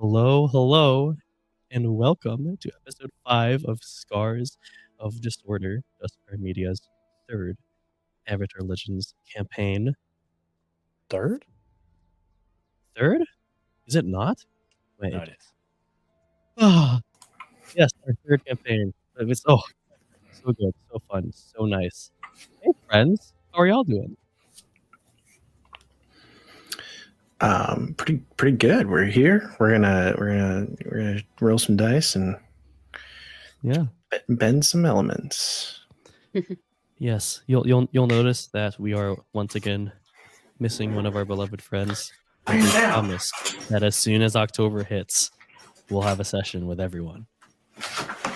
Hello, hello, and welcome to episode 5 of Scars of Disorder, Dustfire Media's third Avatar Legends campaign. Third? Third? Is it not? Wait. No, it is. Ah, yes, our third campaign. It's so good, so fun, so nice. Hey, friends, how are y'all doing? Pretty good. We're here. We're gonna roll some dice and bend some elements. Yes, you'll notice that we are once again missing one of our beloved friends. We promise that as soon as October hits, we'll have a session with everyone.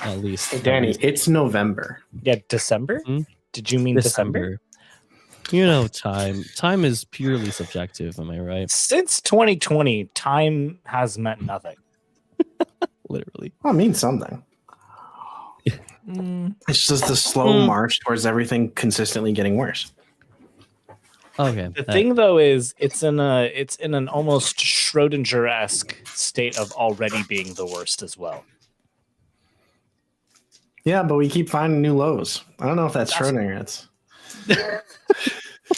At least. Hey, Danny, it's November. Yeah, December? Hmm? Did you mean December? You know, time is purely subjective, am I right? Since 2020, time has meant nothing. Literally. Well, it means something. It's just the slow march towards everything consistently getting worse. Okay. The thing though is it's in an almost Schrodinger-esque state of already being the worst as well. Yeah, but we keep finding new lows. I don't know if that's Schrodinger.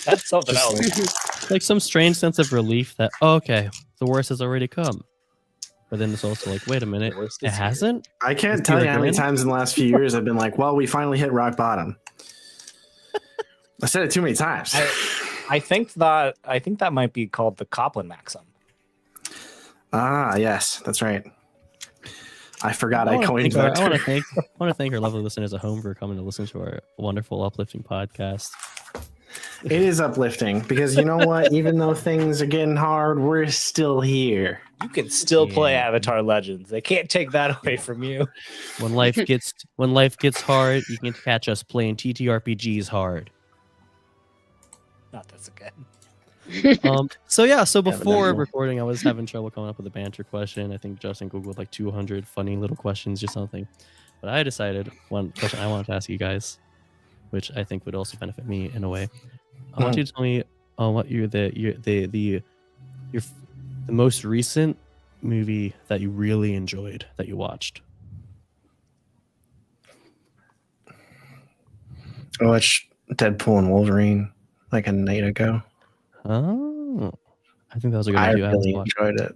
That's something else. Like some strange sense of relief that, okay, the worst has already come. But then it's also like, wait a minute, it hasn't? I can't tell you how many times in the last few years I've been like, well, we finally hit rock bottom. I said it too many times. I think that might be called the Copland maxim. Ah, yes, that's right. I forgot I coined that. I want to thank our lovely listeners at home for coming to listen to our wonderful, uplifting podcast. It is uplifting because you know what? Even though things are getting hard, we're still here. You can still play Avatar Legends. They can't take that away from you. When life gets hard, you can catch us playing TTRPGs hard. Not this again. So before recording, I was having trouble coming up with a banter question. I think Justin googled like 200 funny little questions or something. But I decided one question I wanted to ask you guys, which I think would also benefit me in a way. I want you to tell me what the most recent movie that you really enjoyed that you watched. I watched Deadpool and Wolverine like a night ago. Oh, I think that was a good I review. really enjoyed it.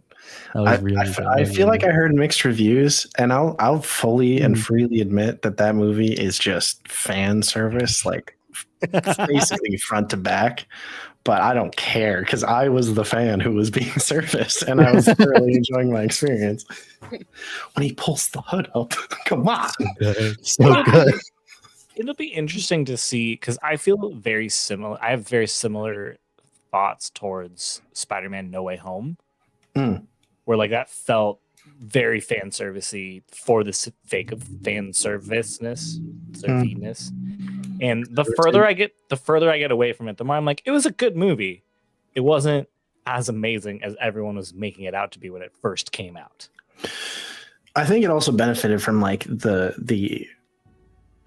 I feel like I heard mixed reviews, and I'll fully and freely admit that movie is just fan service, like basically front to back. But I don't care because I was the fan who was being serviced, and I was thoroughly enjoying my experience. When he pulls the hood up, come on, so good. It'll be interesting to see because I feel very similar. I have very similar thoughts towards Spider-Man No Way Home, where like that felt very fan servicey for the sake of fan serviceness. And the further I get away from it, the more I'm like, it was a good movie. It wasn't as amazing as everyone was making it out to be when it first came out. I think it also benefited from like the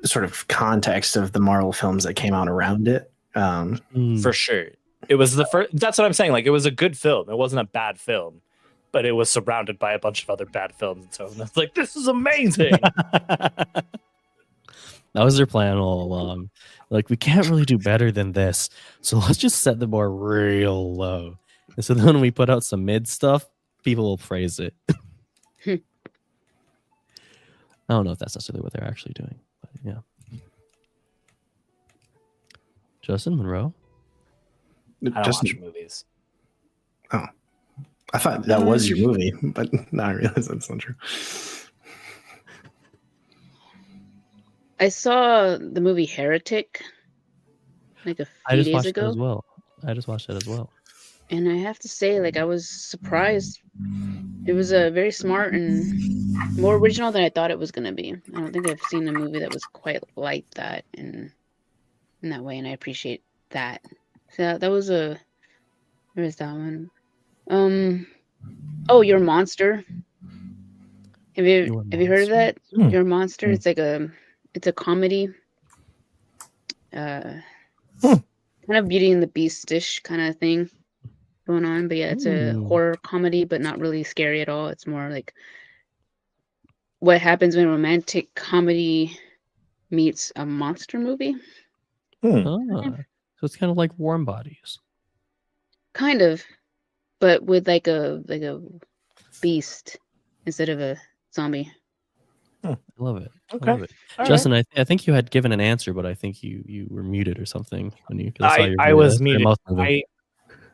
sort of context of the Marvel films that came out around it. For sure. It was the first. That's what I'm saying. Like, it was a good film. It wasn't a bad film, but it was surrounded by a bunch of other bad films. And so it's like, this is amazing. That was their plan all along. Like, we can't really do better than this, so let's just set the bar real low. And so then when we put out some mid stuff, people will praise it. I don't know if that's necessarily what they're actually doing, but yeah. Justin Monroe? I don't watch movies. Oh, I thought that was your movie, but now I realize that's not true. I saw the movie Heretic like a few days ago. I just watched it as well. And I have to say, like, I was surprised. It was a very smart and more original than I thought it was going to be. I don't think I've seen a movie that was quite like that in that way, and I appreciate that. So that was where is that one? Oh, You're a Monster. Have you heard of that? You're a Monster. It's like it's a comedy. Kind of Beauty and the Beast-ish kind of thing. going on. But yeah, it's a horror comedy, but not really scary at all. It's more like what happens when romantic comedy meets a monster movie. So it's kind of like Warm Bodies. Kind of, but with like a beast instead of a zombie. I love it. Okay. I love it. All Justin, I think you had given an answer, but I think you were muted or something when you. I was muted.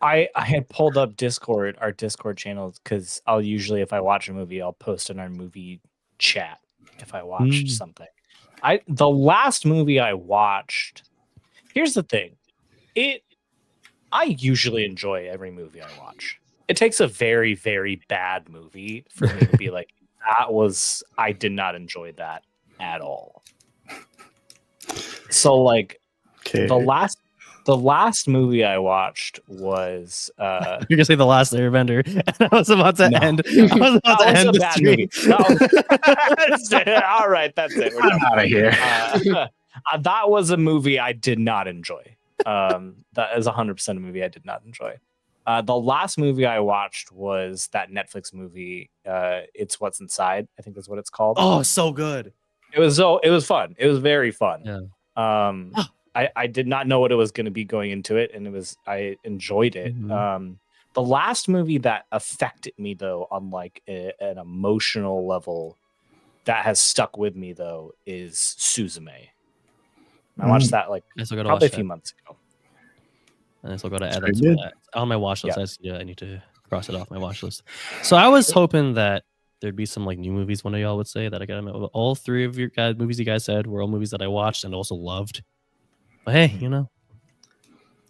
I had pulled up Discord, our Discord channels, because I'll usually, if I watch a movie, I'll post in our movie chat if I watch something. The last movie I watched. Here's the thing, I usually enjoy every movie I watch. It takes a very, very bad movie for me to be like, I did not enjoy that at all. So like the last movie I watched was you're gonna say The Last Airbender, and I was about to end. I was about to end the stream. All right, that's it. I'm out of here. That was a movie I did not enjoy. That is 100% a movie I did not enjoy. The last movie I watched was that Netflix movie. It's What's Inside, I think that's what it's called. Oh, so good. It was fun. It was very fun. Yeah. I did not know what it was going to be going into it, and I enjoyed it. The last movie that affected me though, on like an emotional level, that has stuck with me though, is Suzume. I watched that like probably a few months ago. And I still got to add that to on my watch list. I need to cross it off my watch list. So I was hoping that there'd be some like new movies one of y'all would say that I got. All three of your guys movies you guys said were all movies that I watched and also loved. But hey, you know.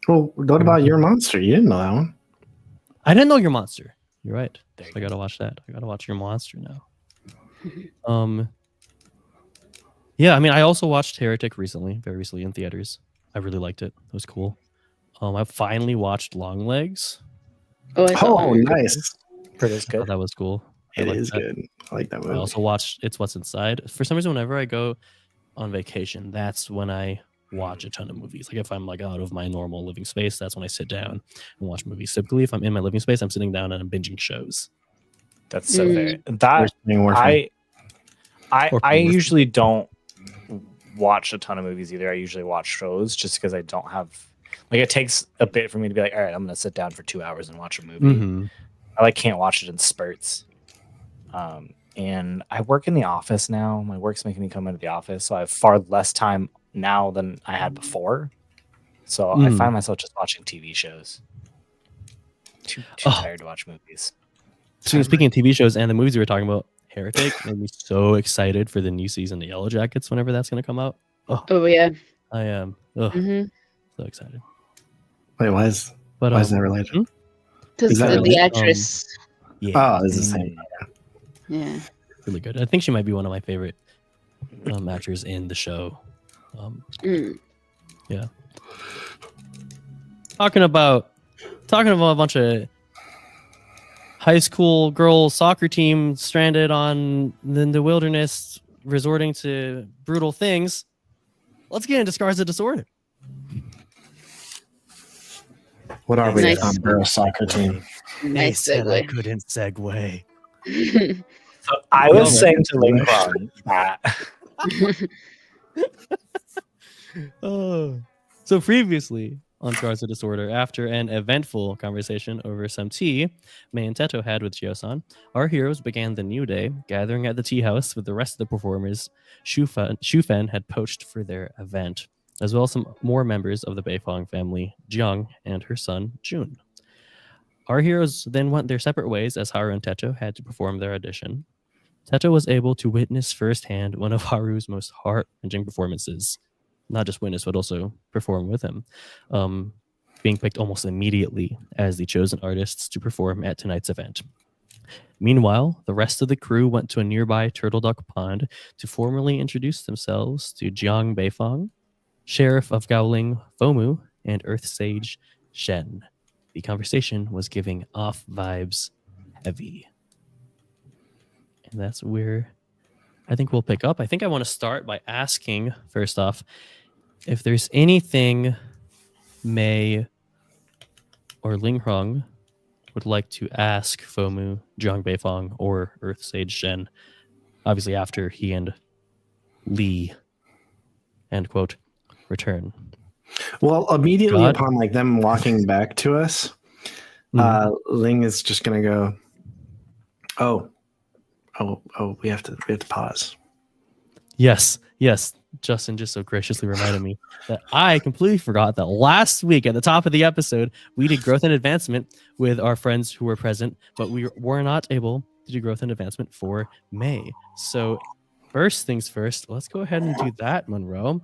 Well, what about Your Monster? You didn't know that one. I didn't know Your Monster. You're right. I gotta watch that. I gotta watch Your Monster now. Yeah, I mean, I also watched Heretic very recently in theaters. I really liked it. It was cool. I finally watched Longlegs. Oh, nice. Pretty good. Oh, that was cool. It is good. I like that movie. I also watched It's What's Inside. For some reason, whenever I go on vacation, that's when I watch a ton of movies. Like if I'm like out of my normal living space, that's when I sit down and watch movies. Typically, if I'm in my living space, I'm sitting down and I'm binging shows. That's so fair. I usually don't watch a ton of movies either. I usually watch shows just because I don't have like it takes a bit for me to be like, all right, I'm gonna sit down for 2 hours and watch a movie. I like can't watch it in spurts. And I work in the office now. My work's making me come into the office, so I have far less time now than I had before. So I find myself just watching TV shows. Too tired to watch movies. So speaking of TV shows and the movies we were talking about, Heretic made me so excited for the new season of Yellow Jackets whenever that's going to come out. Oh yeah. I am. So excited. Wait, why is that related? Because the actress. Oh, it's the same. Yeah. Really good. I think she might be one of my favorite actors in the show. Yeah. Talking about a bunch of high school girls soccer team stranded in the wilderness, resorting to brutal things. Let's get into Scars of Disorder. What are we on girls soccer team? Nice segue. I segue. couldn't segue. So I was saying to Lincoln that. So previously on Scars of Disorder, after an eventful conversation over some tea Mei and Teto had with Jio-san, our heroes began the new day, gathering at the tea house with the rest of the performers Shufen had poached for their event, as well as some more members of the Beifong family, Jiang and her son, Jun. Our heroes then went their separate ways as Haru and Teto had to perform their audition. Teto was able to witness firsthand one of Haru's most heart-wrenching performances. Not just witness, but also perform with him. Being picked almost immediately as the chosen artists to perform at tonight's event. Meanwhile, the rest of the crew went to a nearby Turtle Duck Pond to formally introduce themselves to Jiang Beifong, Sheriff of Gowling Fomu, and Earth Sage Shen. The conversation was giving off vibes heavy. And that's where I think we'll pick up. I think I want to start by asking, first off, if there's anything Mei or Linghong would like to ask Fomu, Zhang Beifong, or Earth Sage Shen, obviously after he and Li, end quote, return. Well, immediately God? upon like them walking back to us, Ling is just gonna go, oh, we have to pause. Yes. Justin just so graciously reminded me that I completely forgot that last week at the top of the episode, we did growth and advancement with our friends who were present, but we were not able to do growth and advancement for May. So first things first, let's go ahead and do that, Monroe.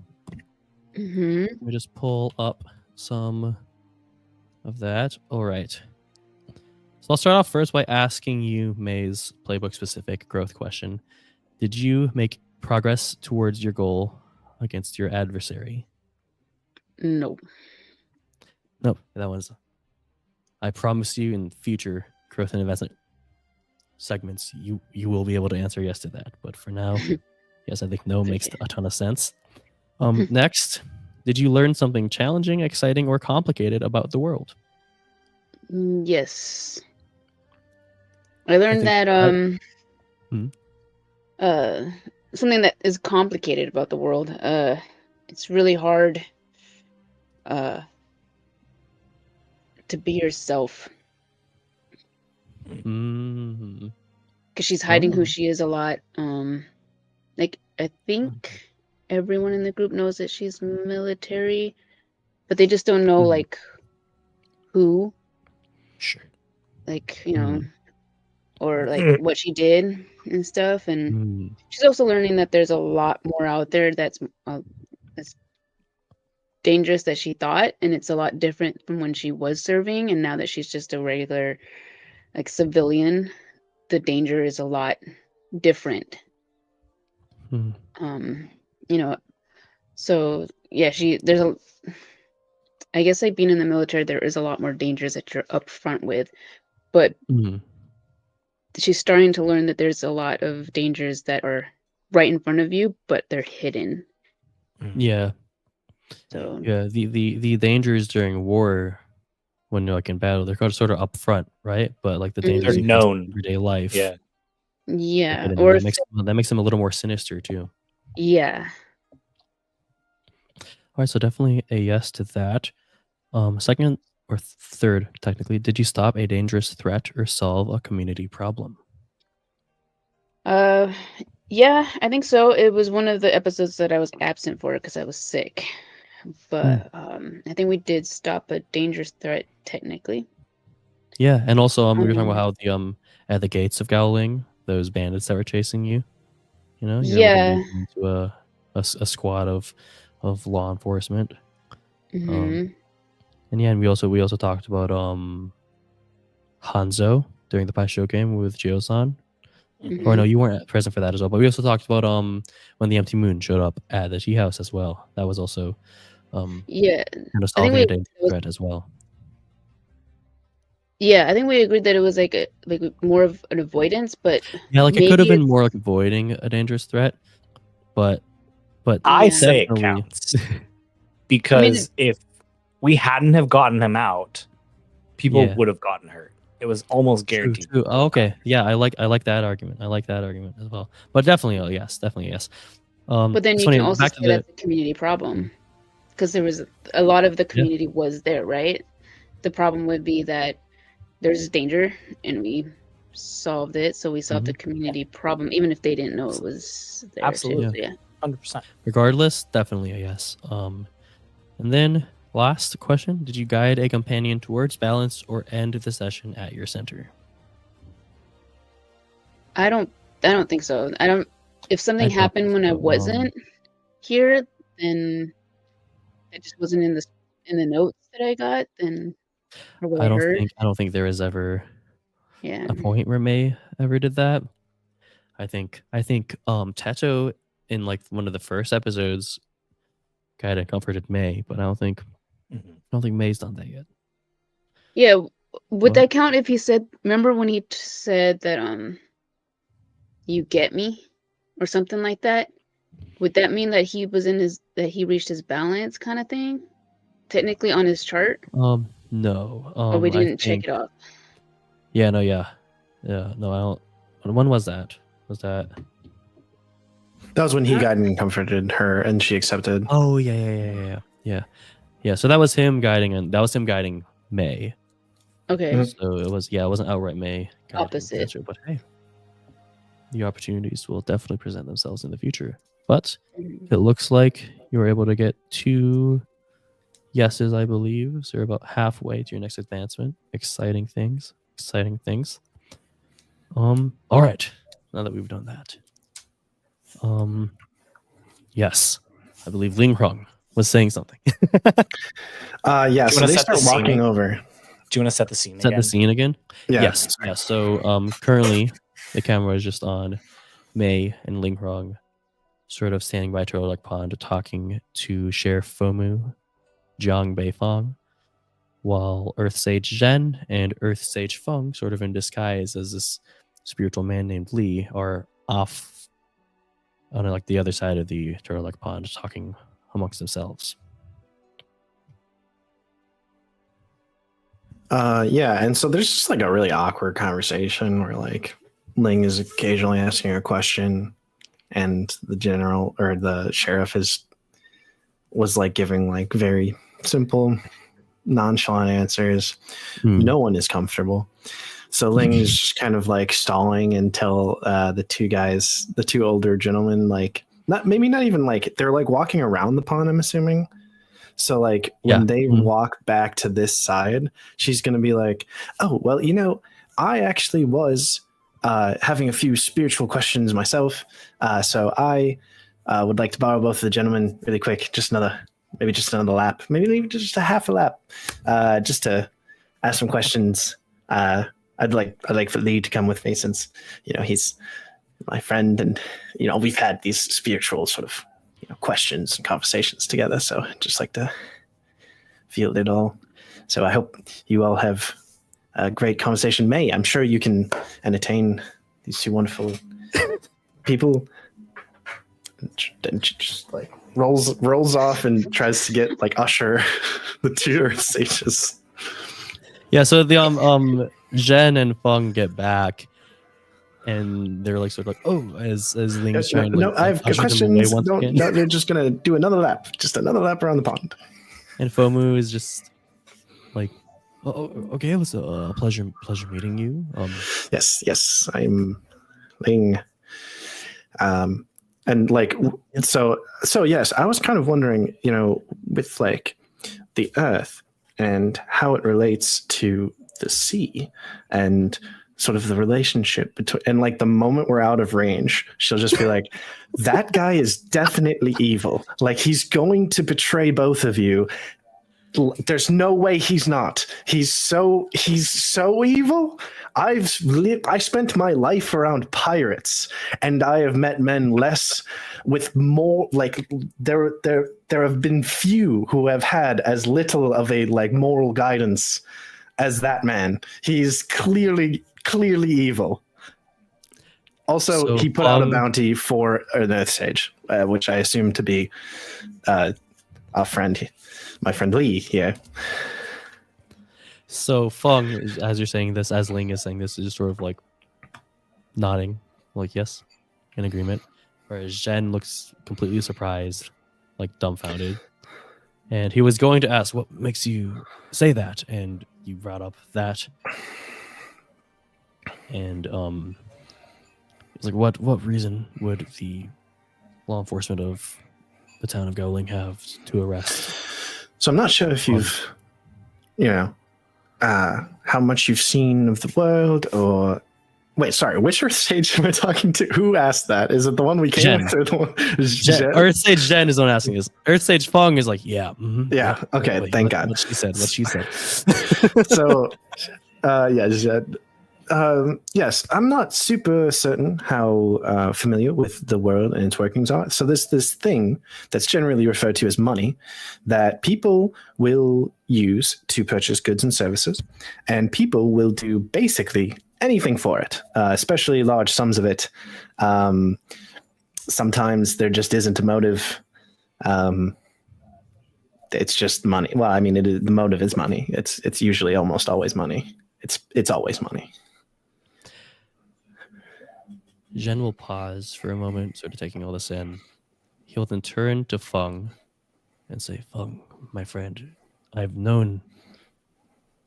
Mm-hmm. Let me just pull up some of that. All right. So I'll start off first by asking you May's playbook specific growth question. Did you make progress towards your goal against your adversary? No. No, that was. I promise you in future growth and investment segments, you will be able to answer yes to that. But for now, yes, I think no makes a ton of sense. Next, did you learn something challenging, exciting, or complicated about the world? Yes. I learned that something that is complicated about the world. It's really hard to be yourself. Because she's hiding who she is a lot. Like I think everyone in the group knows that she's military, but they just don't know like who. Sure. Like, you know, or like what she did and stuff. And she's also learning that there's a lot more out there that's dangerous that she thought, and it's a lot different from when she was serving, and now that she's just a regular like civilian, the danger is a lot different. You know, so yeah, I guess like being in the military, there is a lot more dangers that you're up front with, but she's starting to learn that there's a lot of dangers that are right in front of you, but they're hidden. Yeah. So yeah, the dangers during war, when you're like in battle, they're kind of sort of up front, right? But like the dangers They're you face in known. everyday life, yeah, or that makes them a little more sinister too. Yeah. All right, so definitely a yes to that. Second or third, technically, did you stop a dangerous threat or solve a community problem? Yeah, I think so. It was one of the episodes that I was absent for because I was sick. But I think we did stop a dangerous threat technically. Yeah, and also we were talking about how the at the gates of Gowling, those bandits that were chasing you, you know, you're able to lead into a squad of law enforcement. And yeah, and we also talked about Hanzo during the Pai Show game with Jio-san. Or no, you weren't present for that as well. But we also talked about when the Empty Moon showed up at the tea house as well. That was also kind of solving a dangerous threat as well. Yeah, I think we agreed that it was like more of an avoidance, but yeah, like it could have been more like avoiding a dangerous threat, but I say it counts because if we hadn't have gotten him out, people would have gotten hurt. It was almost guaranteed. True. Oh, okay, yeah, I like that argument. I like that argument as well. But definitely yes. But then you can also say that's a community problem because there was a lot of the community was there, right? The problem would be that there's danger and we solved it, so we solved the community problem, even if they didn't know it was there. Absolutely, yeah, 100%. Regardless, definitely a yes. And then last question: did you guide a companion towards balance or end the session at your center? I don't think so. If something happened when I wasn't here, then it just wasn't in the notes that I got. Then I don't think there is ever a point where May ever did that. I think Teto in like one of the first episodes kind of comforted May, but I don't think May's done that yet. Yeah, would that count if he said? Remember when he said that you get me, or something like that? Would that mean that he was that he reached his balance kind of thing, technically on his chart? No. Or we didn't check it off. Yeah, no, yeah. Yeah, no, I don't. When was that? Was that? That was when he guided and comforted her, and she accepted. Oh, yeah. So that was him guiding, and that was him guiding May. Okay. Mhm. So it wasn't outright May guiding Opposite. Ezra, but hey, the opportunities will definitely present themselves in the future. But Mhm. it looks like you were able to get 2 yeses, I believe. So you're about halfway to your next advancement. Exciting things. All right. Now that we've done that. Yes. I believe Ling Rong was saying something. Yeah, Do you so wanna they set the start walking scene? over. Do you want to set the scene Set again? the scene again? Yeah. Yes. Yeah. So currently the camera is just on May and Ling Rong sort of standing by Turtleneck Pond talking to Sheriff Fomu, Jiang Beifong, while Earth Sage Zhen and Earth Sage Feng, sort of in disguise as this spiritual man named Li, are off on like the other side of the Turtleneck Pond talking amongst themselves. Yeah, and so there's just like a really awkward conversation where like Ling is occasionally asking a question, and the general or the sheriff was like giving like very simple, nonchalant answers. No one is comfortable. So Ling is just kind of like stalling until the two older gentlemen, like not even like they're like walking around the pond, I'm assuming. So like when they walk back to this side, she's gonna be like, "Oh, well, I actually was having a few spiritual questions myself. So I would like to borrow both of the gentlemen really quick, maybe just another lap, maybe just a half a lap, just to ask some questions. I'd like for Lee to come with me since he's my friend, and we've had these spiritual sort of questions and conversations together. So I'd just like to field it all. So I hope you all have a great conversation. May, I'm sure you can entertain these two wonderful people." And she just like rolls off and tries to get like usher the two Earth Sages. Yeah, so the Zhen and Feng get back, and they're like sort of like, "Oh," as Ling's trying to no, I've got questions. No, they're just gonna do another lap, around the pond. And Fomu is just like, "Oh, okay, it was a pleasure meeting you." Yes, I'm Ling. And like, so yes, I was kind of wondering, with like the Earth and how it relates to the sea, and sort of the relationship between, and like the moment we're out of range, she'll just be like, "That guy is definitely evil. Like he's going to betray both of you. There's no way he's not. He's so evil. I spent my life around pirates, and I have met men with more like there have been few who have had as little of a like moral guidance as that man. He's clearly evil." Also, So he put out a bounty for an Earth Sage, which I assume to be our friend, my friend Lee here. So Feng, as you're saying this, as Ling is saying this, is just sort of like nodding, like yes, in agreement. Whereas Zhen looks completely surprised, like dumbfounded. And he was going to ask, "What makes you say that?" And you brought up that. And it's like, what reason would the law enforcement of the town of Gowling have to arrest? So I'm not sure if you've, how much you've seen of the world, or wait, sorry, which Earth Sage am I talking to? Who asked that? Is it the one we came with? Or the one? Earth Sage Zhen is the one asking this. Earth Sage Feng is like, yeah. Yeah. Okay. Thank God. What she said. So, yeah, Zhen. Yes, I'm not super certain how familiar with the world and its workings are. So there's this thing that's generally referred to as money that people will use to purchase goods and services, and people will do basically anything for it, especially large sums of it. Sometimes there just isn't a motive. It's just money. Well, I mean, the motive is money. It's usually almost always money. it's always money. Zhen will pause for a moment, sort of taking all this in. He'll then turn to Feng and say, Feng, my friend, I've known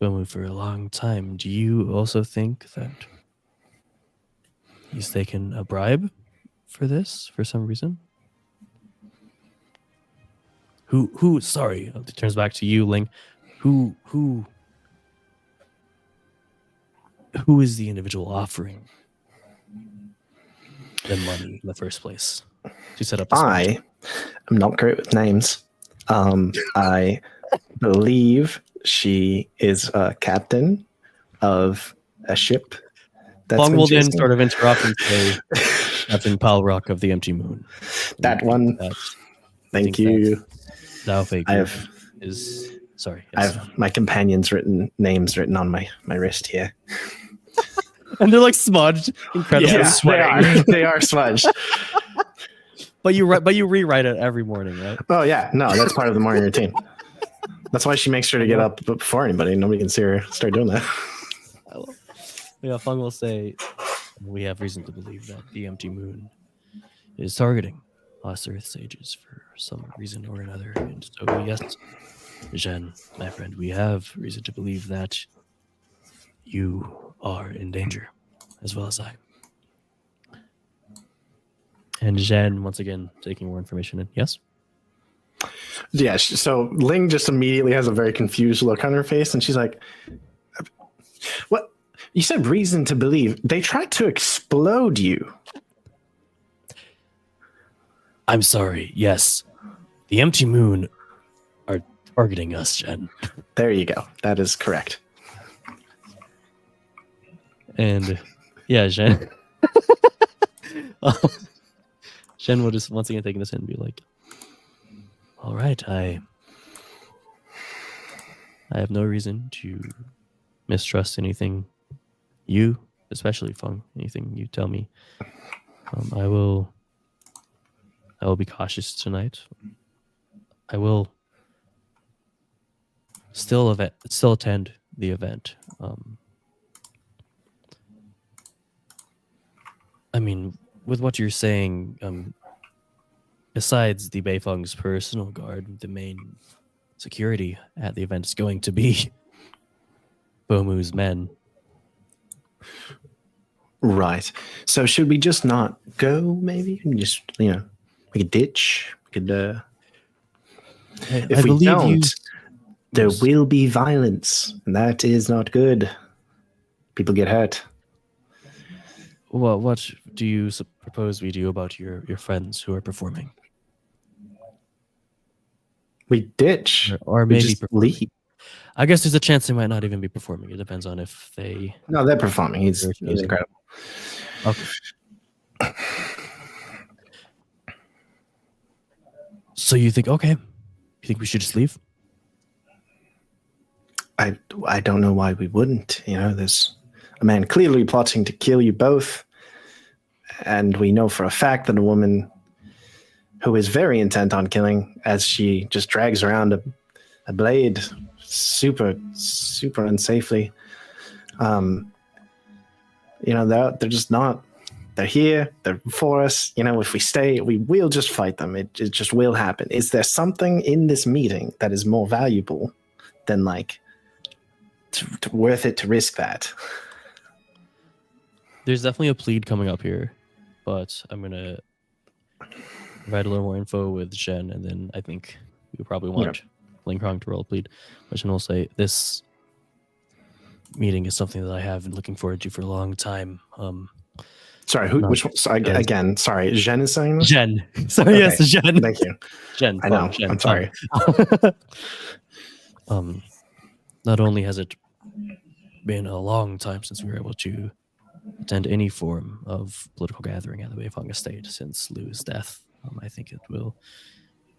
Bomu for a long time. Do you also think that he's taken a bribe for this for some reason? Who sorry, it turns back to you, Ling. Who is the individual offering the money in the first place to set up this I am not great with names. I believe she is a captain of a ship. Feng will then sort of interrupt and say, Captain Palrock of the Empty Moon. That one. Thank you. Daofei I have is sorry. I Yes. have my companions' names written on my wrist here. And they're like smudged, incredibly. Yeah, they are smudged. But you rewrite it every morning, right? Oh yeah, no, that's part of the morning routine. That's why she makes sure to get up before anybody. Nobody can see her start doing that. Yeah, Feng will say, we have reason to believe that the Empty Moon is targeting us Earth sages for some reason or another. And so, yes, Zhen, my friend, we have reason to believe that you are in danger, as well as I. And Zhen, once again, taking more information in. Yes? Yeah, so Ling just immediately has a very confused look on her face, and she's like, what? You said reason to believe. They tried to explode you. I'm sorry, yes. The Empty Moon are targeting us, Zhen. There you go. That is correct. And yeah, Zhen. Zhen will just once again take this in and be like, all right, I have no reason to mistrust anything you, especially Feng, anything you tell me. I will be cautious tonight. I will still attend the event. I mean, with what you're saying, besides the Beifeng's personal guard, the main security at the event is going to be Bomu's men. Right. So should we just not go, maybe? And just, make a ditch? We could, if we don't, there will be violence, and that is not good. People get hurt. Well, what do you propose we do about your friends who are performing? We ditch. Or we maybe just leave. I guess there's a chance they might not even be performing. It depends on if they... No, they're performing. He's incredible. Okay. So you think we should just leave? I don't know why we wouldn't. There's a man clearly plotting to kill you both, and we know for a fact that a woman who is very intent on killing, as she just drags around a blade super unsafely. They're just not. They're here. They're for us. If we stay, we will just fight them. It just will happen. Is there something in this meeting that is more valuable than worth it to risk that? There's definitely a plead coming up here, but I'm gonna provide a little more info with Zhen, and then I think we probably want Ling Krong to roll a plead. But Zhen will say, this meeting is something that I have been looking forward to for a long time. Sorry, which one? Again, sorry, Zhen is saying this? Zhen. Sorry, yes, Zhen. Thank you. Zhen. I know. Zhen, I'm sorry. Not only has it been a long time since we were able to attend any form of political gathering at the Beifeng estate since Lu's death, I think it will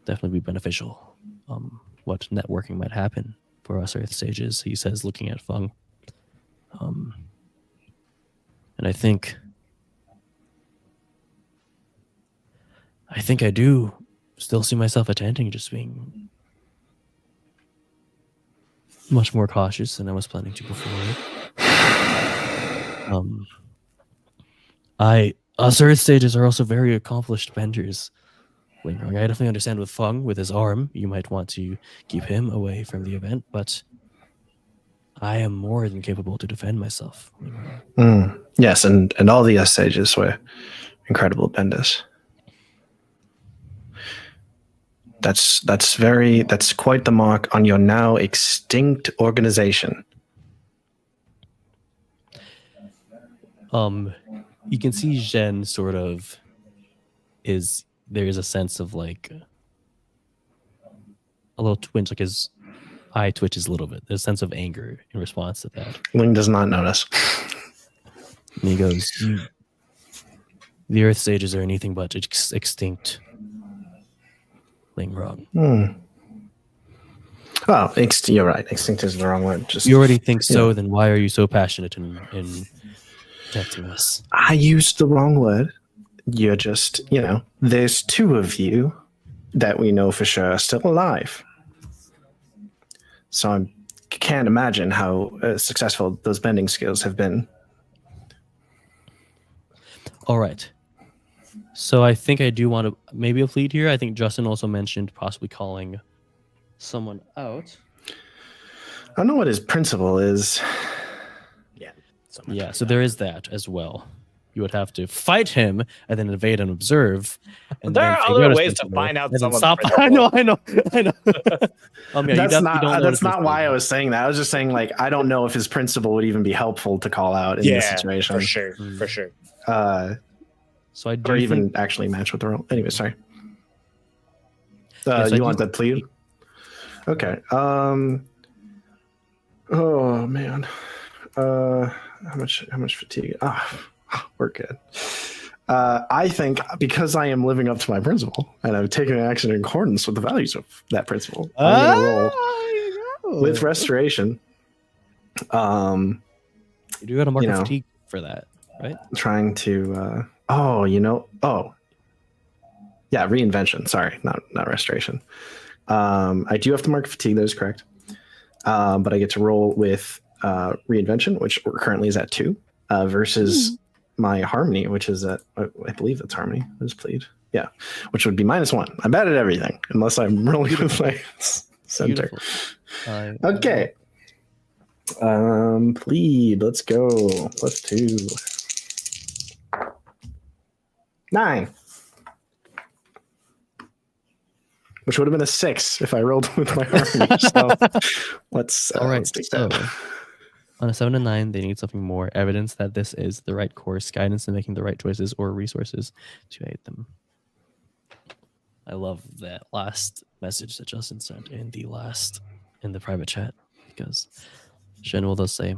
definitely be beneficial. What networking might happen for us Earth sages, he says, looking at Feng. And I think I do still see myself attending, just being much more cautious than I was planning to before. Us Earth Sages are also very accomplished benders. I definitely understand with Feng, with his arm, you might want to keep him away from the event, but I am more than capable to defend myself. Yes, and all the sages were incredible benders. That's quite the mark on your now extinct organization. You can see Zhen sort of there's a sense of like a little twinge, like his eye twitches a little bit. There's a sense of anger in response to that. Ling does not notice. And he goes, the Earth Sages are anything but extinct. Ling, wrong. Oh, you're right. Extinct is the wrong word. Just you already think so, then why are you so passionate in protecting us? I used the wrong word. You're just, there's two of you that we know for sure are still alive. So I can't imagine how successful those bending skills have been. All right. So I think I do want to maybe a plead here. I think Justin also mentioned possibly calling someone out. I don't know what his principle is. Yeah, so there is that as well. You would have to fight him and then invade and observe. And there are other ways to find out someone's principle. I know. That's not why I was saying that. I was just saying, like, I don't know if his principle would even be helpful to call out in this situation. For sure. So I do or even actually match with the role. Anyway, sorry. Yes, you want that plead? Okay. Oh man. How much fatigue? We're good. I think because I am living up to my principle and I've taken action in accordance with the values of that principle, I'm going to roll with restoration. You do got a mark of fatigue for that, right? Trying to reinvention. Sorry, not restoration. I do have to mark fatigue. That is correct. But I get to roll with reinvention, which currently is at 2, versus my harmony, which is at, I believe that's harmony. What is plead? Yeah, which would be -1. I'm bad at everything unless I'm rolling with my center. Okay. Plead. Let's go. +2. 9. Which would have been a 6 if I rolled with my harmony. So let's take that. On a 7 and 9, they need something more evidence that this is the right course, guidance in making the right choices, or resources to aid them. I love that last message that Justin sent in the private chat, because Shen will then say,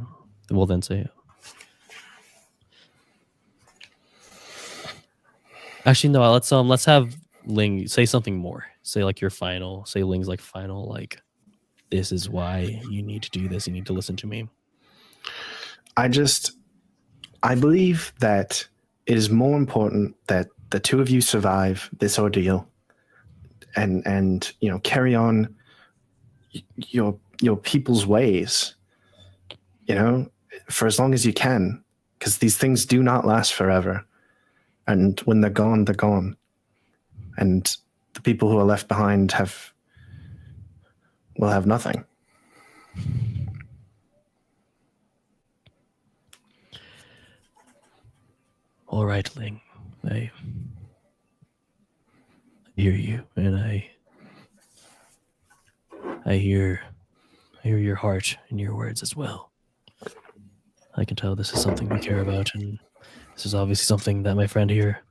actually no, let's have Ling say something more. Say like your final. Say Ling's like final. Like, this is why you need to do this. You need to listen to me. I believe that it is more important that the two of you survive this ordeal and carry on your people's ways, for as long as you can, because these things do not last forever. And when they're gone, they're gone. And the people who are left behind will have nothing. All right, Ling. I hear you, and I hear your heart in your words as well. I can tell this is something we care about, and this is obviously something that my friend here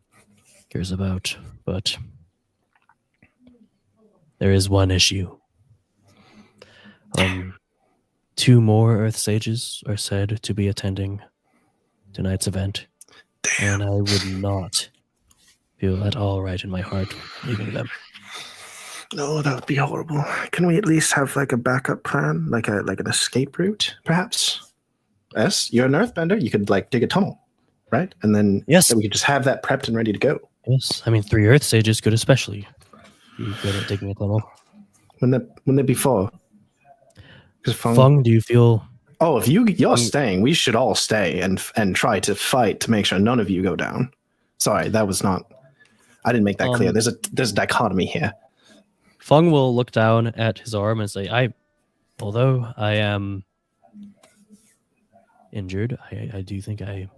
cares about, but there is one issue. 2 more Earth Sages are said to be attending tonight's event. Damn. And I would not feel at all right in my heart leaving them. No, that would be horrible. Can we at least have like a backup plan, like an escape route, perhaps? Yes, you're an earthbender. You could like dig a tunnel, right? And then we could just have that prepped and ready to go. Yes, I mean 3 Earth Sages could especially be good at digging a tunnel. Wouldn't that be 4? Feng, do you feel Oh, if you're staying, we should all stay and try to fight to make sure none of you go down. Sorry, that was not. I didn't make that clear. There's a dichotomy here. Fung will look down at his arm and say, although I am injured, I do think I'm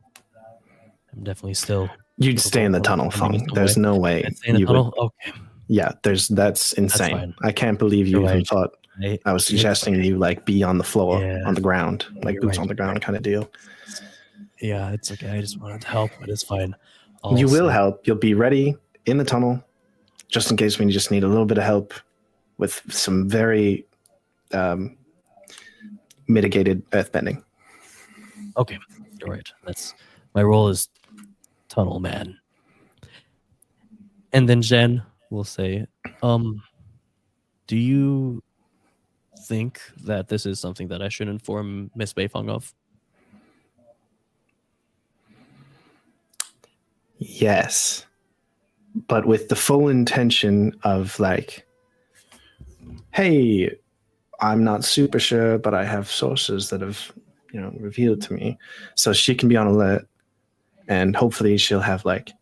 definitely still. You'd stay in the tunnel, Fung. There's no way. In the tunnel? Okay. Yeah, that's insane. I can't believe you even thought I was suggesting you like be on the floor, on the ground, like boots on the ground kind of deal. Yeah, it's okay. I just wanted to help, but it's fine. You will help. You'll be ready in the tunnel, just in case we just need a little bit of help with some very mitigated earthbending. Okay, all right. That's my role is tunnel man. And then Jen will say, do you think that this is something that I should inform Miss Beifeng of? Yes, but with the full intention of like, hey, I'm not super sure, but I have sources that have, revealed to me, so she can be on alert, and hopefully she'll have like,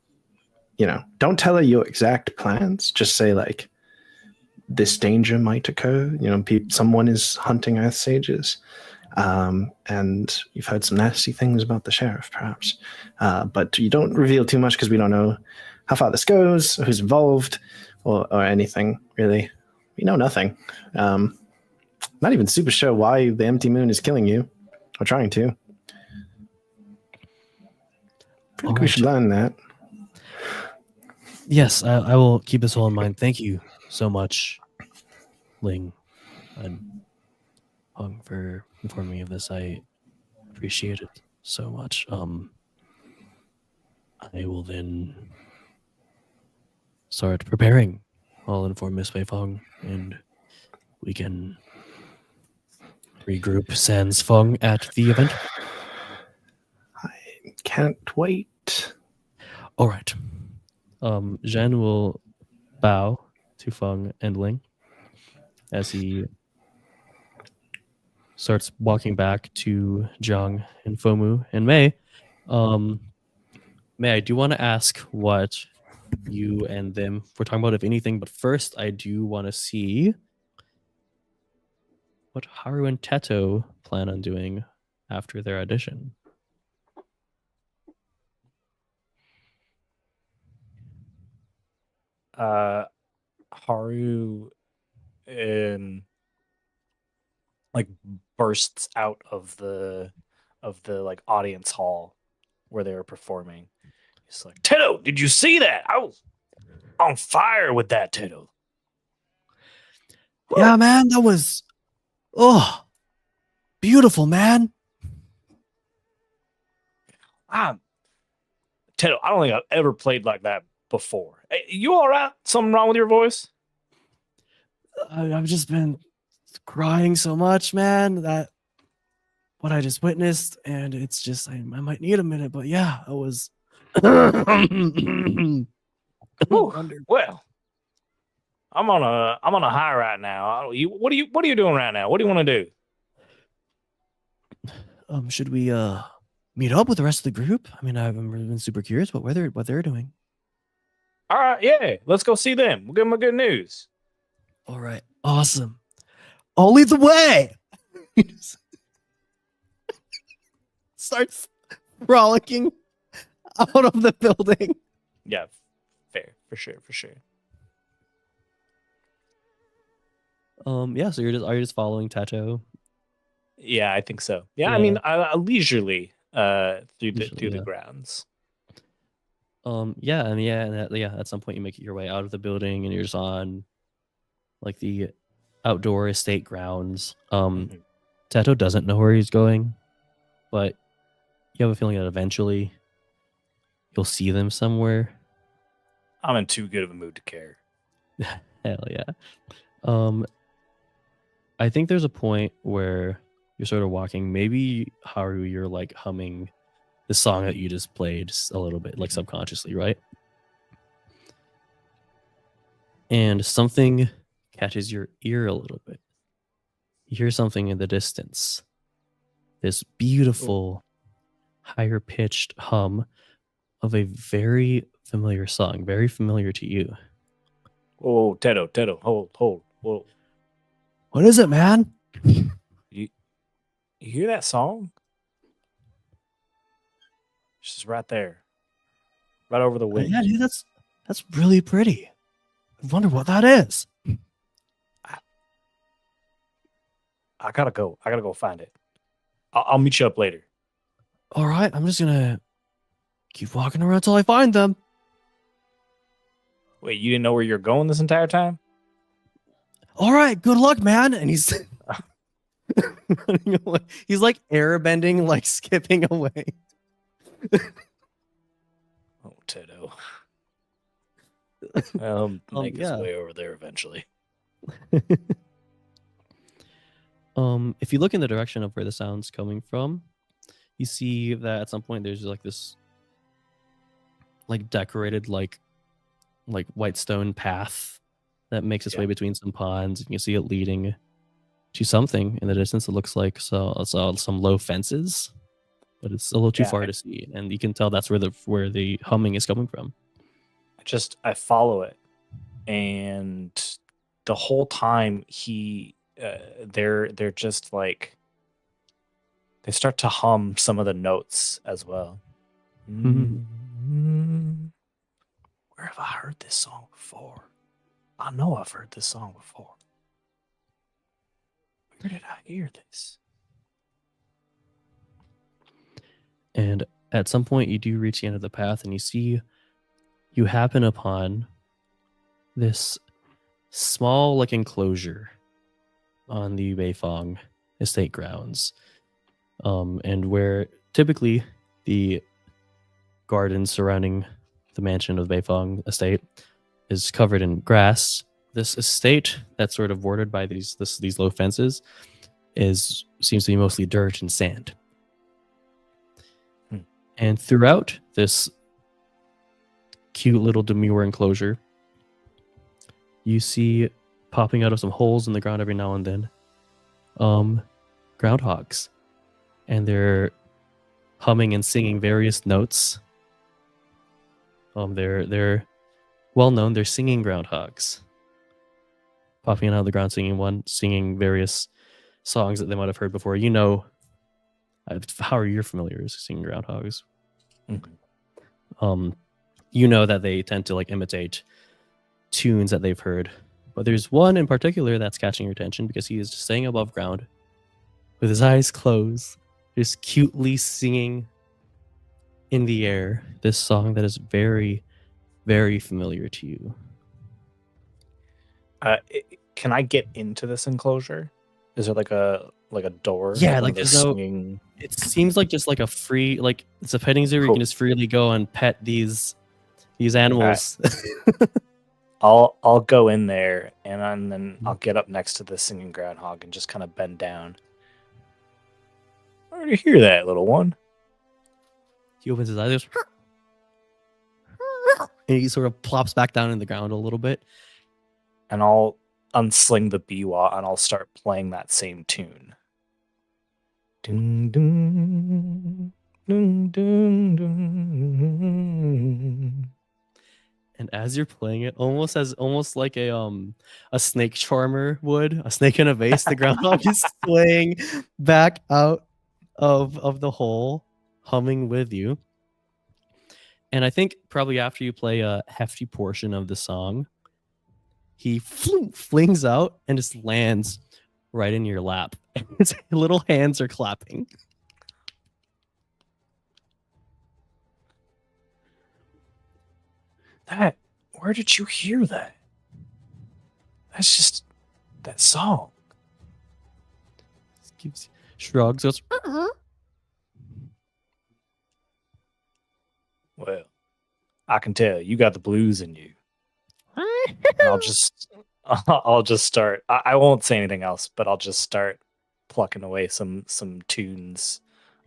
don't tell her your exact plans. Just say like, this danger might occur. Someone is hunting Earth Sages. And you've heard some nasty things about the sheriff, perhaps. But you don't reveal too much because we don't know how far this goes, who's involved, or anything, really. We know nothing. Not even super sure why the empty moon is killing you, or trying to. I think we should learn that. Yes, I will keep this all in mind. Thank you so much, Ling and Hung, for informing me of this. I appreciate it so much. I will then start preparing. I'll inform Miss Beifeng, and we can regroup sans Feng at the event. I can't wait. All right. Zhen will bow to Feng and Ling as he starts walking back to Zhang and Fomu and Mei. Mei, I do want to ask what you and them were talking about, if anything, but first I do want to see what Haru and Teto plan on doing after their audition. Haru like bursts out of the like audience hall where they were performing. He's like, Teto, did you see that? I was on fire with that, Teto. Yeah, man, that was beautiful, man. Teto, I don't think I've ever played like that before. Hey, you all right? Something wrong with your voice? I've just been crying so much, man, that what I just witnessed, and it's just I might need a minute, but yeah, I was well, I'm on a high right now. What are you doing right now? What do you want to do? Should we meet up with the rest of the group? I mean, I've been super curious what they're doing. All right, yeah, let's go see them. We'll give them a good news. All right, awesome. I'll lead the way. Starts frolicking out of the building. Yeah, fair, for sure. Yeah, so are you just following Tato? Yeah, I think so. Yeah. I mean, leisurely through the grounds. At some point you make your way out of the building and you're just on like the outdoor estate grounds. Tato doesn't know where he's going, but you have a feeling that eventually you'll see them somewhere. I'm in too good of a mood to care. Hell yeah. I think there's a point where you're sort of walking. Maybe Haru, you're like humming the song that you just played a little bit, like subconsciously, right? And something catches your ear a little bit. You hear something in the distance. this beautiful, higher pitched hum of a very familiar song, very familiar to you. Oh, Tedo, hold, whoa. What is it, man? You hear that song? It's just right there, right over the wind. Yeah, dude, that's really pretty. I wonder what that is. I gotta go. I gotta go find it. I'll meet you up later. All right, I'm just gonna keep walking around till I find them. Wait, you didn't know where you're going this entire time? All right, good luck, man. And he's running away. He's like airbending, like skipping away. Oh, Tedo. I'll make his way over there eventually. If you look in the direction of where the sound's coming from, you see that at some point there's like this like decorated like white stone path that makes its way between some ponds, and you see it leading to something in the distance. It looks like some low fences, but it's a little too far to see, and you can tell that's where the humming is coming from. I follow it, and the whole time they're just like they start to hum some of the notes as well. Mm-hmm. Where have I heard this song before? I know I've heard this song before. Where did I hear this? And at some point you do reach the end of the path, and you happen upon this small like enclosure on the Beifong estate grounds, and where typically the gardens surrounding the mansion of the Beifong estate is covered in grass. This estate that's sort of bordered by these low fences seems to be mostly dirt and sand. And throughout this cute little demure enclosure, you see popping out of some holes in the ground every now and then groundhogs, and they're humming and singing various notes. They're well known. They're singing groundhogs, popping out of the ground, singing various songs that they might have heard before. You know, how are you familiar with singing groundhogs? Mm-hmm. You know that they tend to like imitate tunes that they've heard, but there's one in particular that's catching your attention because he is just staying above ground with his eyes closed, just cutely singing in the air this song that is very, very familiar to you. Can I get into this enclosure? Is there like a door? Yeah, like there's there's no. singing... It seems like just like a free, like it's a petting zoo where you can just freely go and pet these animals. Right. I'll go in there, and then I'll get up next to the singing groundhog and just kind of bend down. Where do you hear that, little one? He opens his eyes, and he sort of plops back down in the ground a little bit. And I'll unsling the biwa and I'll start playing that same tune. Ding, ding, ding, ding, ding. And as you're playing it, almost like a snake charmer would, a snake in a vase, the groundhog is swaying back out of the hole, humming with you. And I think probably after you play a hefty portion of the song, he flings out and just lands right in your lap. His little hands are clapping. Where did you hear that? That's just that song. Shrugs, goes. Well, I can tell you got the blues in you. And I'll just start. I won't say anything else, but I'll just start plucking away some tunes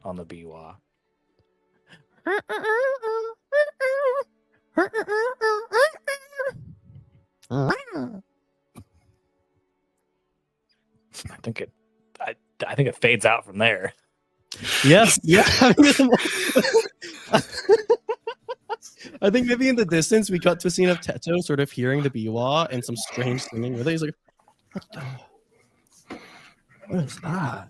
on the biwa. I think it fades out from there. Yeah. I think maybe in the distance we cut to a scene of Teto sort of hearing the biwa and some strange singing with it. He's like, what is that?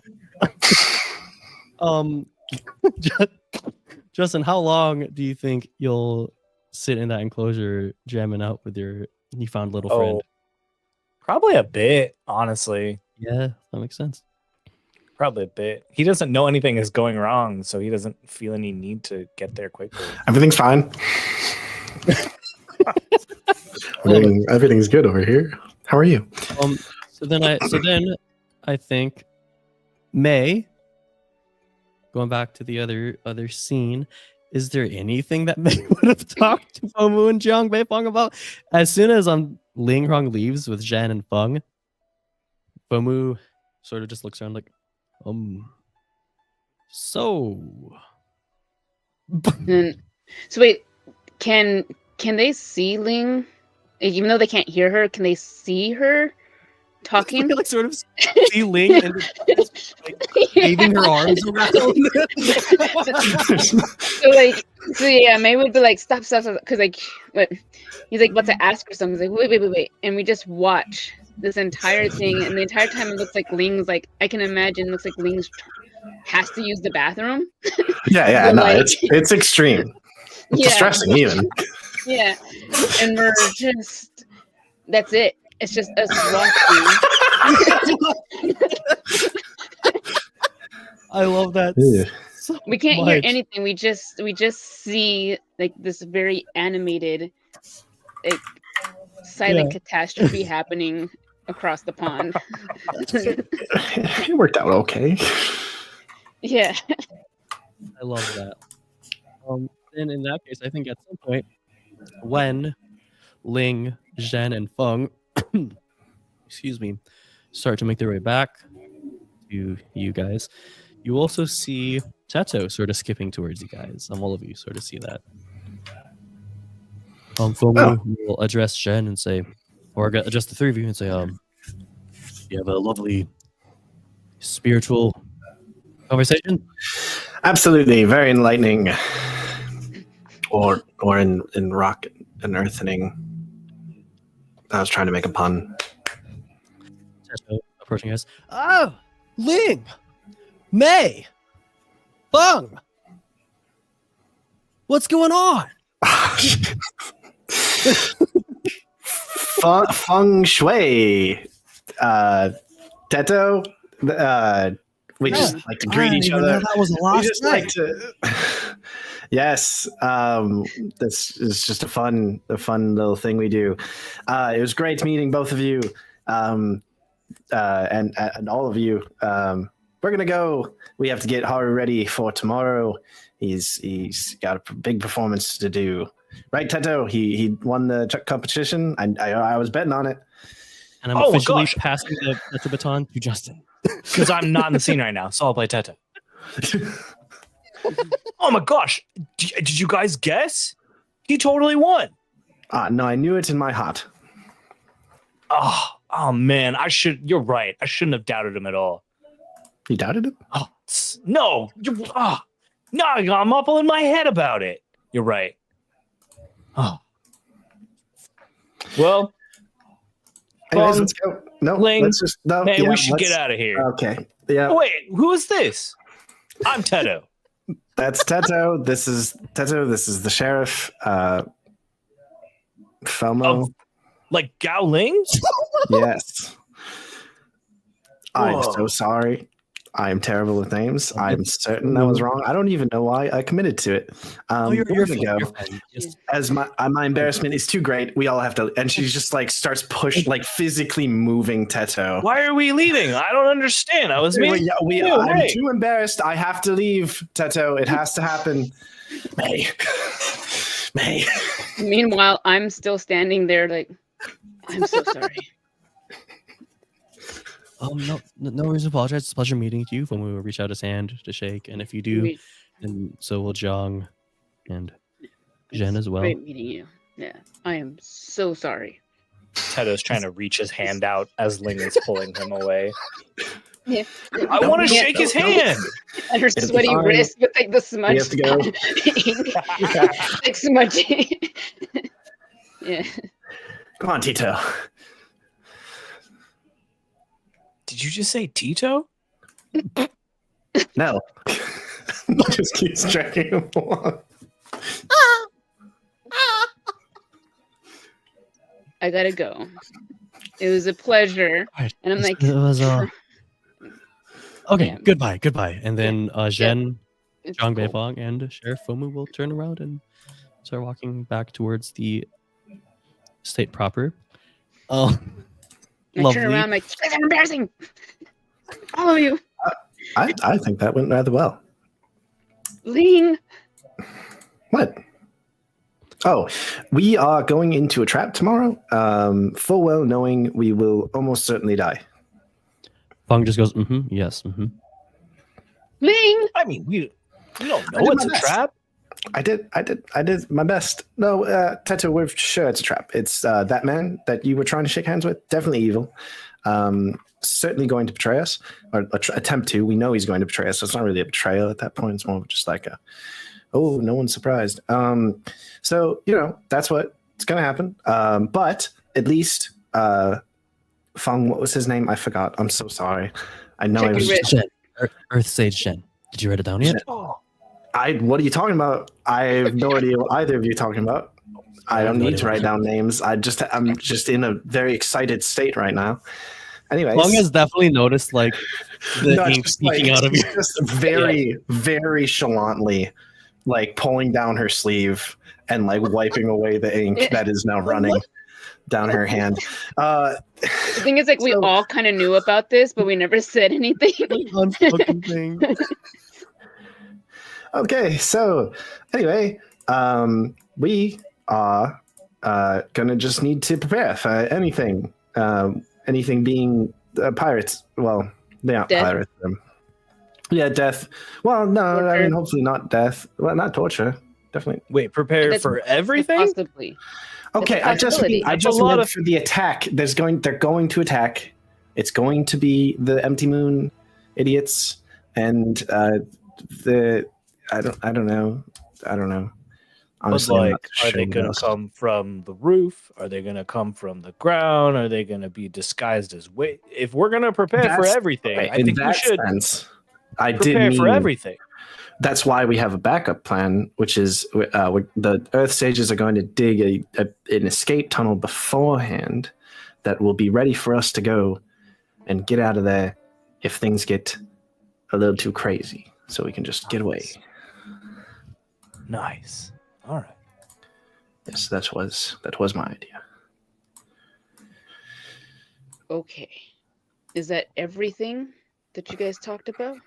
Justin, how long do you think you'll sit in that enclosure jamming out with your newfound little friend? Probably a bit, honestly. Yeah, that makes sense. Probably a bit. He doesn't know anything is going wrong, so he doesn't feel any need to get there quickly. Everything's fine. Everything's good over here. How are you? So then I think May, going back to the other scene, is there anything that May would have talked to Fomu and Jiang Beifeng about? As soon as Ling Hong leaves with Zhan and Feng, Fomu sort of just looks around like, so wait, can they see Ling? Even though they can't hear her, can they see her talking? like sort of see Ling and like waving her arms around. so yeah, May would be like, stop, because like, what? He's like about to ask her something. He's like, wait, and we just watch this entire thing, and the entire time it looks like Ling's like, I can imagine, it looks like Ling's has to use the bathroom. Yeah, no, like, it's extreme. It's distressing even. Yeah, and we're just, that's it. It's just us watching. I love that. So we can't much. hear anything. We just see like this very animated, like silent catastrophe happening across the pond. It worked out okay. Yeah. I love that. And in that case, I think at some point, when Ling, Zhen, and Feng, excuse me, start to make their way back to you guys, you also see Teto sort of skipping towards you guys. All of you sort of see that. Fomu will address Zhen and say, or address the three of you and say, you have a lovely spiritual conversation? Absolutely, very enlightening. Or in rock and earthening. I was trying to make a pun. Teto approaching us. Oh, Ling, May, Feng, what's going on? Feng Shui, Teto. We just like to greet each other. That was last we just night. like to. Yes, this is just a fun little thing we do. It was great meeting both of you, and all of you. We're gonna go. We have to get Haru ready for tomorrow. He's got a big performance to do. Right, Teto? He won the competition. I was betting on it. And I'm officially passing the baton to Justin. Because I'm not in the scene right now, so I'll play Teto. Oh my gosh! Did you guys guess? He totally won. No, I knew it in my heart. Oh man, you're right. I shouldn't have doubted him at all. You doubted him? Oh no! No, I'm up in my head about it. You're right. Oh. Well. Anyways, let's go. No, Ling, let's just no. Hey, we should get out of here. Okay. Yeah. Oh, wait, who is this? I'm Teto. That's Teto. This is Teto. This is the sheriff. Felmo. Like Gao Ling? Yes. I'm so sorry. I'm terrible with names. I'm certain I was wrong. I don't even know why I committed to it. You're fine. As my embarrassment is too great, we all have to. And she just like starts like physically moving Teto. Why are we leaving? I don't understand. I was I'm too embarrassed. I have to leave, Teto. It has to happen. May. Meanwhile, I'm still standing there like, I'm so sorry. No reason to apologize. It's a pleasure meeting you. When we will reach out his hand to shake, and if you do, then so will Jiang and Jen as well. Great meeting you. Yeah, I am so sorry. Teto's trying to reach his hand out as Ling is pulling him away. Yeah. I want to shake his hand. And her sweaty fine. wrist with like the We smudge have to go. ink, like smudging. Yeah. Come on, Tito. Did you just say Tito? No. Just keeps dragging him along. I gotta go. It was a pleasure. Alright, And I'm like, it was okay. Yeah. Goodbye. And then Zhen, it's Zhang cool. Beifang, and Sheriff Fomu will turn around and start walking back towards the state proper. Oh, I lovely. turn around, I'm like, you guys are embarrassing. All of you. I think that went rather well. Ling. What? Oh, we are going into a trap tomorrow, full well knowing we will almost certainly die. Fang just goes, yes, Ling. I mean, we don't I know did it's my a best. trap. I did my best. No, Teto, we're sure it's a trap. It's that man that you were trying to shake hands with. Definitely evil. Certainly going to betray us, or attempt to. We know he's going to betray us, so it's not really a betrayal at that point. It's more of just like oh, no one's surprised. So, that's what's going to happen. But at least, Fang, what was his name? I forgot. I'm so sorry. I know Check I was your just... wrist. Earth Sage Zhen. Did you write it down yet? What are you talking about? I have no idea what either of you are talking about. I don't need to write down names. I'm just in a very excited state right now. Anyways, Fang has definitely noticed like the no, it's ink just peeking out of she's you. just very, very chalantly, like pulling down her sleeve and like wiping away the ink that is now running down her hand. The thing is, like, we all kind of knew about this, but we never said anything. Unfucking thing. Okay, so anyway, we are gonna just need to prepare for anything. Anything being pirates. Well, they aren't Death? pirates. Yeah, death. Well, no, I Torture. mean, hopefully not death. Well, not torture. Definitely. Wait, prepare That's- for everything? Possibly. Okay, I just possibility. I That's just a lot meant of- for the attack. They're going to attack. It's going to be the empty moon idiots and I don't know. Honestly, But I'm like, not are sure they what going to else. come from the roof? Are they going to come from the ground? Are they going to be disguised as wait? If we're going to prepare for That's- everything, Okay, I in think we that should sense, I did prepare for mean everything. that's why we have a backup plan, which is the Earth Sages are going to dig an escape tunnel beforehand that will be ready for us to go and get out of there if things get a little too crazy, so we can just get away. Nice. All right. Yes, that was my idea. Okay. Is that everything that you guys talked about?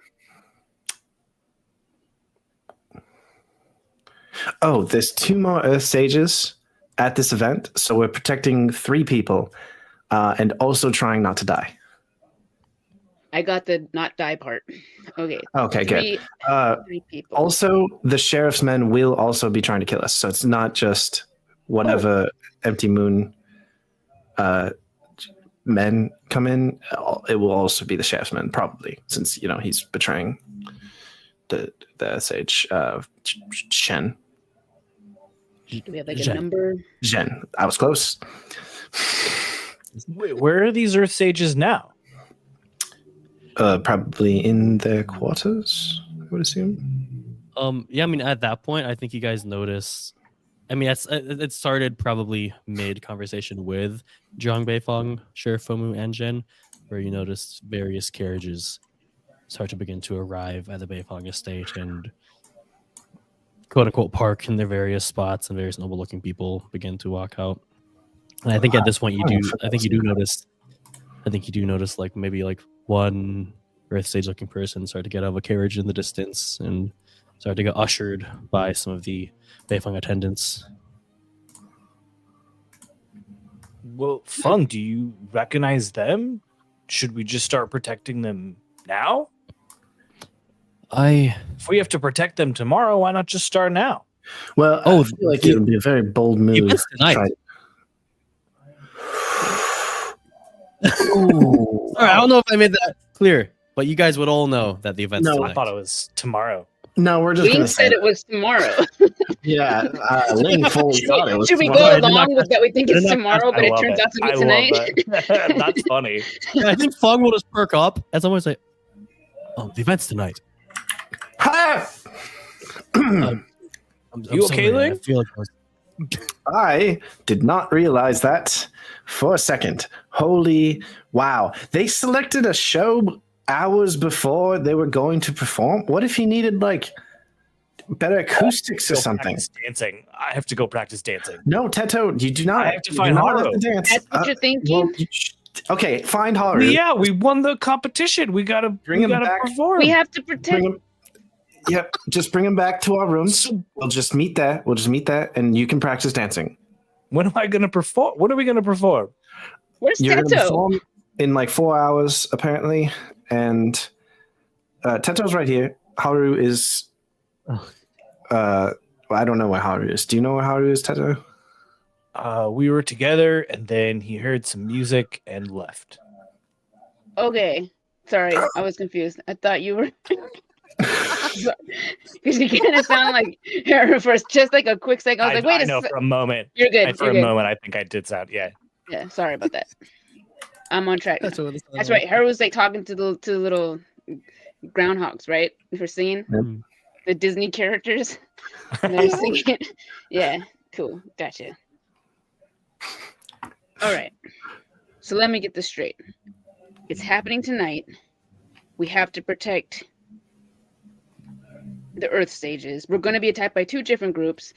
Oh, there's 2 more Earth Sages at this event, so we're protecting 3 people, and also trying not to die. I got the not die part. Okay. Okay, good. 3 people. Also, the sheriff's men will also be trying to kill us, so it's not just whatever empty moon men come in. It will also be the sheriff's men, probably, since he's betraying the sage Shen. Do we have like a Zhen. number? Zhen. I was close. Wait, where are these Earth Sages now? Probably in their quarters, I would assume. Yeah, I mean, at that point, I think you guys noticed. I mean, it started probably mid conversation with Zhang Beifang, Sheriff Fomu, and Zhen, where you noticed various carriages start to begin to arrive at the Beifang estate and quote unquote park in their various spots, and various noble looking people begin to walk out. And I think at this point you do notice like maybe like one Earth Sage looking person start to get out of a carriage in the distance and start to get ushered by some of the Beifang attendants. Well, Fung, do you recognize them? Should we just start protecting them now? If we have to protect them tomorrow, why not just start now? Well, I feel like it would be a very bold move. missed tonight. Ooh. Sorry, I don't know if I made that clear. But you guys would all know that the event's No, tonight. I thought it was tomorrow. No, we're just gonna Wing say said it was tomorrow. Yeah, Ling fully thought it was. Should we tomorrow. go I did not along with that? We think I did it's not tomorrow, but I it love turns it. out to be I tonight. love that. That's funny. Yeah, I think Fung will just perk up and someone will say, "Oh, the event's tonight." Ha! I'm You okay, sorry, I Ling? feel like I was I did not realize that for a second. Holy wow. They selected a show hours before they were going to perform. What if he needed like better acoustics or Go something? practice dancing. I have to go practice dancing. No, Teto, you do not. I have to you find do not have Haru. to dance. That's what you're thinking? well, okay, find Haru. Yeah, we won the competition. We gotta Bring him back. perform. We have to Bring protect. him. Yep, just bring him back to our rooms. We'll just meet there. And you can practice dancing. When am I gonna perform? When are we gonna perform? Where's You're going to Teto? perform in like 4 hours, apparently. And Teto's right here. Haru is. I don't know where Haru is. Do you know where Haru is, Teto? We were together, and then he heard some music and left. Okay. Sorry, I was confused. I thought you were. Because you kind of sound like her for just like a quick second. I was like, wait I a know second. for a moment. You're good. For You're a good. moment, I think I did sound. Yeah. Yeah, sorry about that. I'm on track. That's what That's right. Her was like talking to the little groundhogs, right? For singing Mm. the Disney characters. And they're singing. Yeah, cool. Gotcha. All right. So let me get this straight. It's happening tonight. We have to protect the Earth stages. We're going to be attacked by 2 different groups,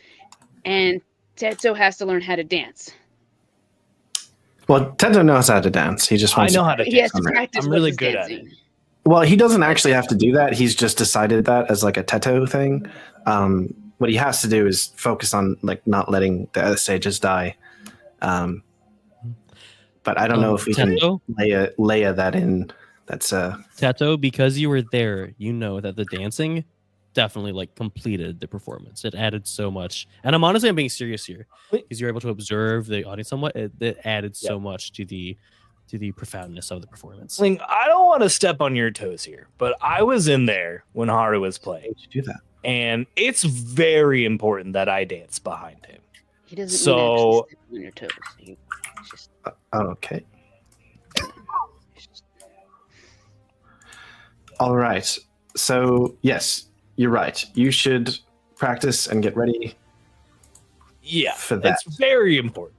and Tetsuo has to learn how to dance. Well, Teto knows how to dance. He just I wants know how to He has dance. to practice. I'm really with his good at dancing. Well, he doesn't actually have to do that. He's just decided that as like a Teto thing. What he has to do is focus on like not letting the other stages die. But I don't know if we Teto? can layer that in. That's Teto, because you were there, you know that the dancing definitely like completed the performance. It added so much, and I'm being serious here because you're able to observe the audience somewhat. It added so much to the profoundness of the performance. Ling, I don't want to step on your toes here, but I was in there when Haru was playing, how'd you do that? and it's very important that I dance behind him. He doesn't So- mean actually stepping on your toes. It's just, Okay. it's just- All right. So yes, you're right. You should practice and get ready Yeah, for that. it's very important.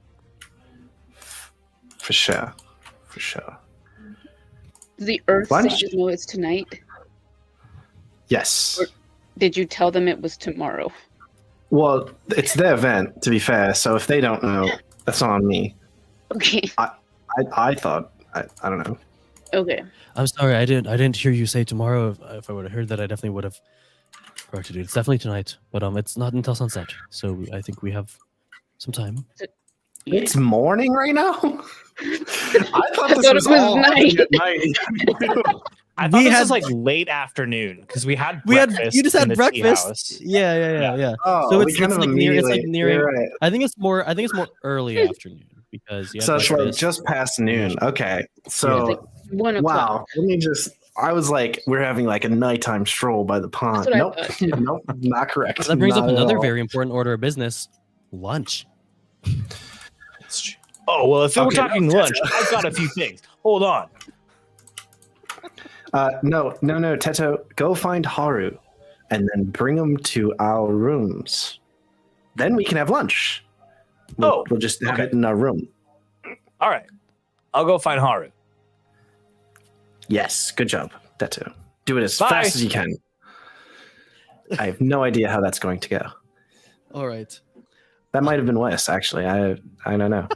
For sure. For sure. Do the Earth Lunch? stages know it's tonight? Yes. Did you tell them it was tomorrow? Well, it's their event, to be fair. So if they don't know, that's not on me. Okay. I thought I don't know. Okay. I'm sorry, I didn't hear you say tomorrow. If I would have heard that, I definitely would have corrected it. It's definitely tonight, but it's not until sunset, so I think we have some time. It's morning right now. I thought this thought was it was all night. at night. I thought We this had- was like late afternoon because we had We had breakfast you just in had the tea breakfast. house. Yeah. Oh, So we it's kind of like nearing. immediately- you're right. I think it's more early afternoon because you had So it's like breakfast. just past noon. Okay. It's So like 1 o'clock. wow. Let me just. I was like, we're having like a nighttime stroll by the pond. That's what I Nope. thought, too. Nope. Not correct. That brings up Not at another all. very important order of business: lunch. Oh well, if we're Okay, talking no, lunch, I've got a few things. Hold on. No, Teto, go find Haru, and then bring him to our rooms. Then we can have lunch. We'll just have okay. it in our room. All right, I'll go find Haru. Yes, good job, Teto. Do it as Bye. fast as you can. I have no idea how that's going to go. All right. That might have been Wes, actually. I don't know.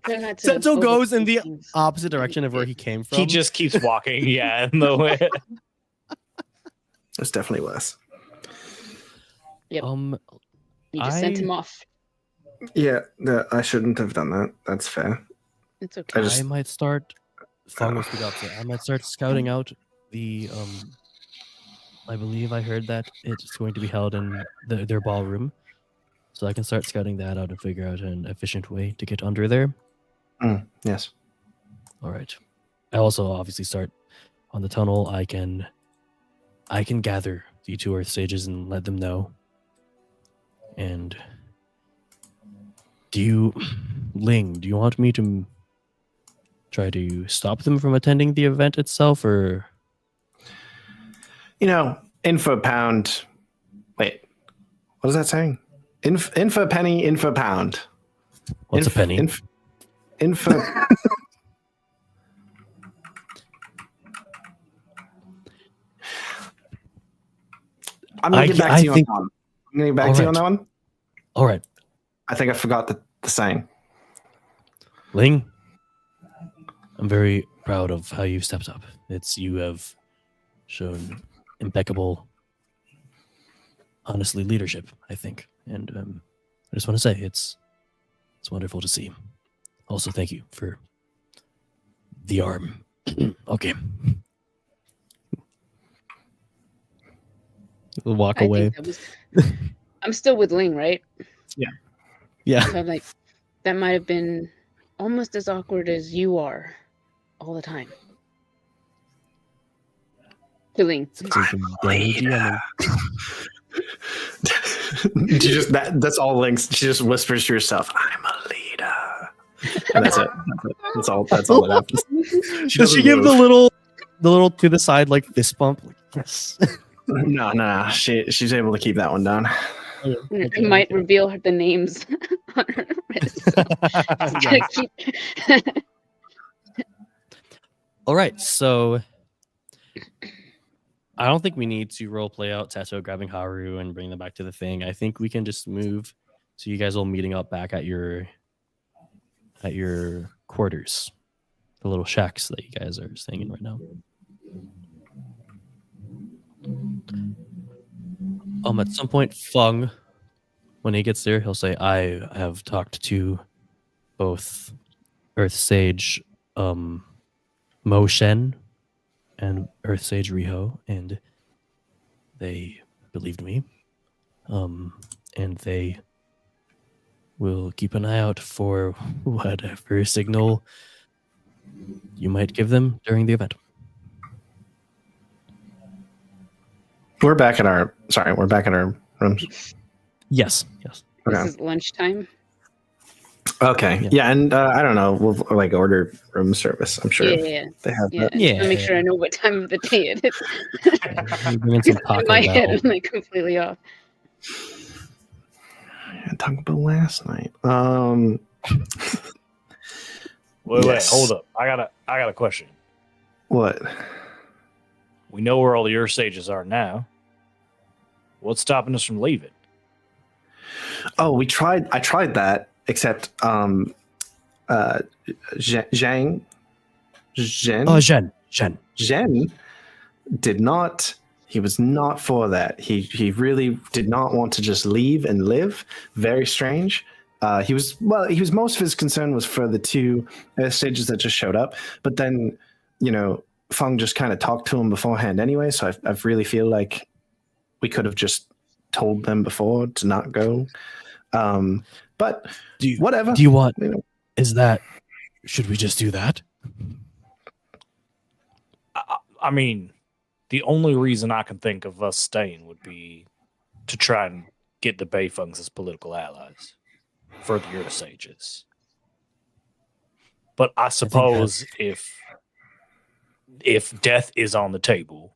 Try not to Setzo goes in the overthink things. opposite direction of where he came from. He just keeps walking. Yeah, in the way. It's definitely Wes. um You just sent I- him off. Yeah, I shouldn't have done that. That's fair. It's okay. I just- I might start. Fong will speak up. So I might start scouting out the. I believe I heard that it's going to be held in their ballroom, so I can start scouting that out and figure out an efficient way to get under there. Yes. All right. I also obviously start on the tunnel. I can gather the 2 Earth Sages and let them know. And Ling, do you want me to try to stop them from attending the event itself, or? Info pound. Wait, what is that saying? Info penny, info pound. What's a penny? Info. I'm going to get back to you on that one. I'm going to get back to you on that one. All right. I think I forgot the saying. Ling, I'm very proud of how you've stepped up. You have shown impeccable, honestly, leadership, I think. And I just want to say it's wonderful to see. Also, thank you for the arm. Okay. We'll walk away. I'm still with Ling, right? Yeah. So I'm like, that might have been almost as awkward as you are all the time. To Ling. That's all Links. She just whispers to herself, "I'm a leader." And that's it. That's all that happens. Does she give the little to the side like fist bump? Like, yes. No. She's able to keep that one down. It might reveal the names on her wrist. So just gotta keep. All right, so I don't think we need to role play out Teto grabbing Haru and bring them back to the thing. I think we can just move to you guys all meeting up back at your quarters, the little shacks that you guys are staying in right now. At some point, Feng, when he gets there, he'll say, "I have talked to both Earth Sage Mo Shen and Earth Sage Riho, and they believed me. And they will keep an eye out for whatever signal you might give them during the event." We're back at our rooms. Yes. Okay. This is lunchtime. Okay. Yeah, and I don't know. We'll like order room service. I'm sure Yeah. they have Yeah. that. Yeah. To make sure I know what time of the day it is. Bring in some Taco In my head, Bell. I'm like completely off. I talked about last night. Wait, hold up. I got a question. What? We know where all the Earth Sages are now. What's stopping us from leaving? Oh, I tried that, except Zhang. Zhen did not. He was not for that. He really did not want to just leave and live. Very strange. He was most of his concern was for the 2 stages that just showed up. But then, Feng just kind of talked to him beforehand anyway. So I really feel like we could have just told them before to not go. But whatever. Do you want? Should we just do that? I mean, the only reason I can think of us staying would be to try and get the Bayfungs as political allies for the Earth Sages. But I suppose if death is on the table,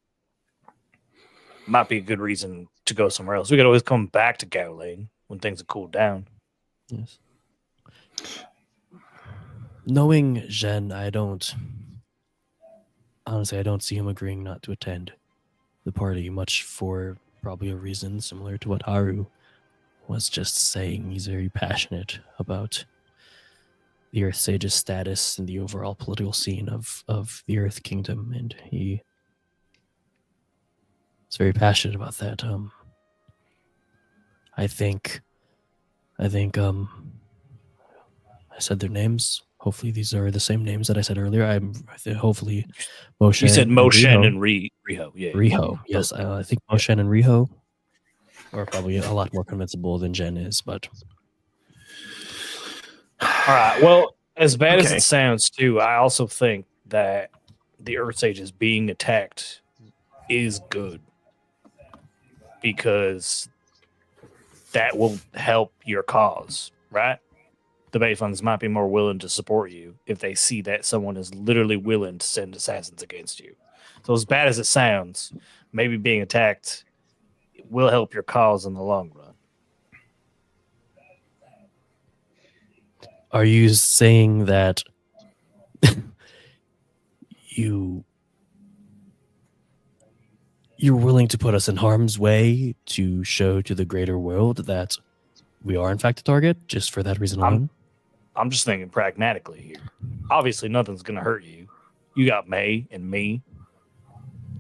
might be a good reason to go somewhere else. We could always come back to Gowlane when things have cooled down. Yes. Knowing Zhen, I don't see him agreeing not to attend the party, much for probably a reason similar to what Haru was just saying. He's very passionate about the Earth Sage's status and the overall political scene of the Earth Kingdom, and he is very passionate about that. I think I said their names. Hopefully these are the same names that I said earlier. Hopefully Moshe. You said Moshe and Riho. Yeah. Riho, yes. I think Moshe and Riho are probably a lot more convincible than Jen is, but all right. Well, as bad as it sounds, too, I also think that the Earth Sages being attacked is good because that will help your cause, right? The Bayfungs might be more willing to support you if they see that someone is literally willing to send assassins against you. So as bad as it sounds, maybe being attacked will help your cause in the long run. Are you saying that you're willing to put us in harm's way to show to the greater world that we are in fact a target just for that reason alone? I'm just thinking pragmatically here. Obviously, nothing's going to hurt you. You got May and me.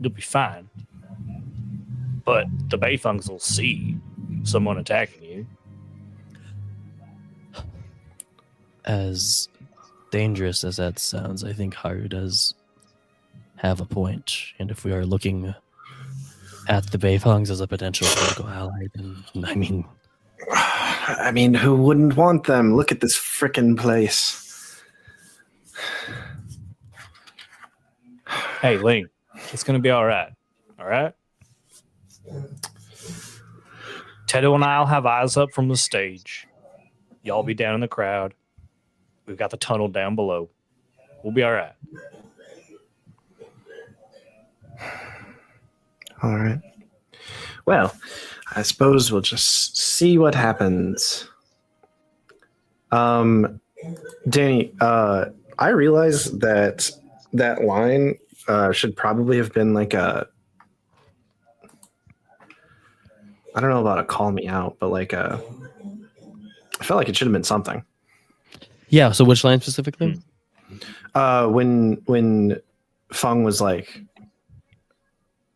You'll be fine. But the Bayfungs will see someone attacking you. As dangerous as that sounds, I think Haru does have a point. And if we are looking at the Bayfungs as a potential political ally, then I mean, who wouldn't want them? Look at this frickin' place. Hey, Ling, it's going to be all right. All right? Tedo and I'll have eyes up from the stage. Y'all be down in the crowd. We've got the tunnel down below. We'll be all right. All right. Well, I suppose we'll just see what happens. Danny, I realize that line should probably have been like I don't know about a call me out, but like I felt like it should have been something. Yeah, so which line specifically? When Fung was like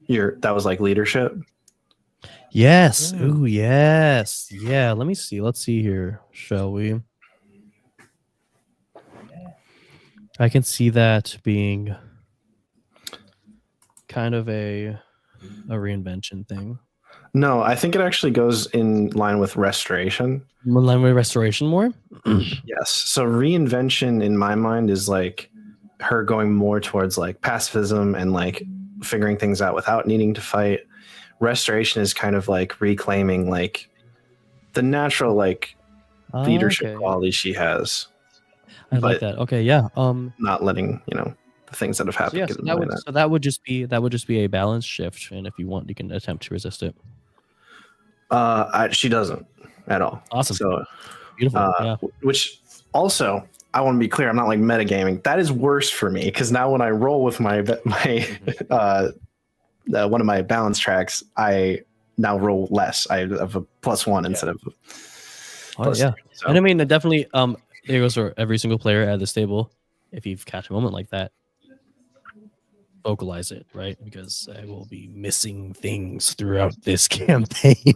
that was like leadership. Yes. Ooh, yes. Yeah, let me see. Let's see here, shall we? I can see that being kind of a reinvention thing. No, I think it actually goes in line with restoration. In line with restoration more? Yes. So reinvention in my mind is like her going more towards like pacifism and like figuring things out without needing to fight. Restoration is kind of like reclaiming like the natural like leadership quality she has. I like that. Okay, yeah. Not letting, the things that have happened. So that would just be a balance shift, and if you want, you can attempt to resist it. She doesn't at all. Awesome. So beautiful. Yeah. Which also, I want to be clear, I'm not like metagaming. That is worse for me because now when I roll with my one of my balance tracks, I now roll less. I have a +1 instead of. Yeah. So. And I mean, definitely. There goes for every single player at this table. If you've catch a moment like that, vocalize it, right? Because I will be missing things throughout this campaign.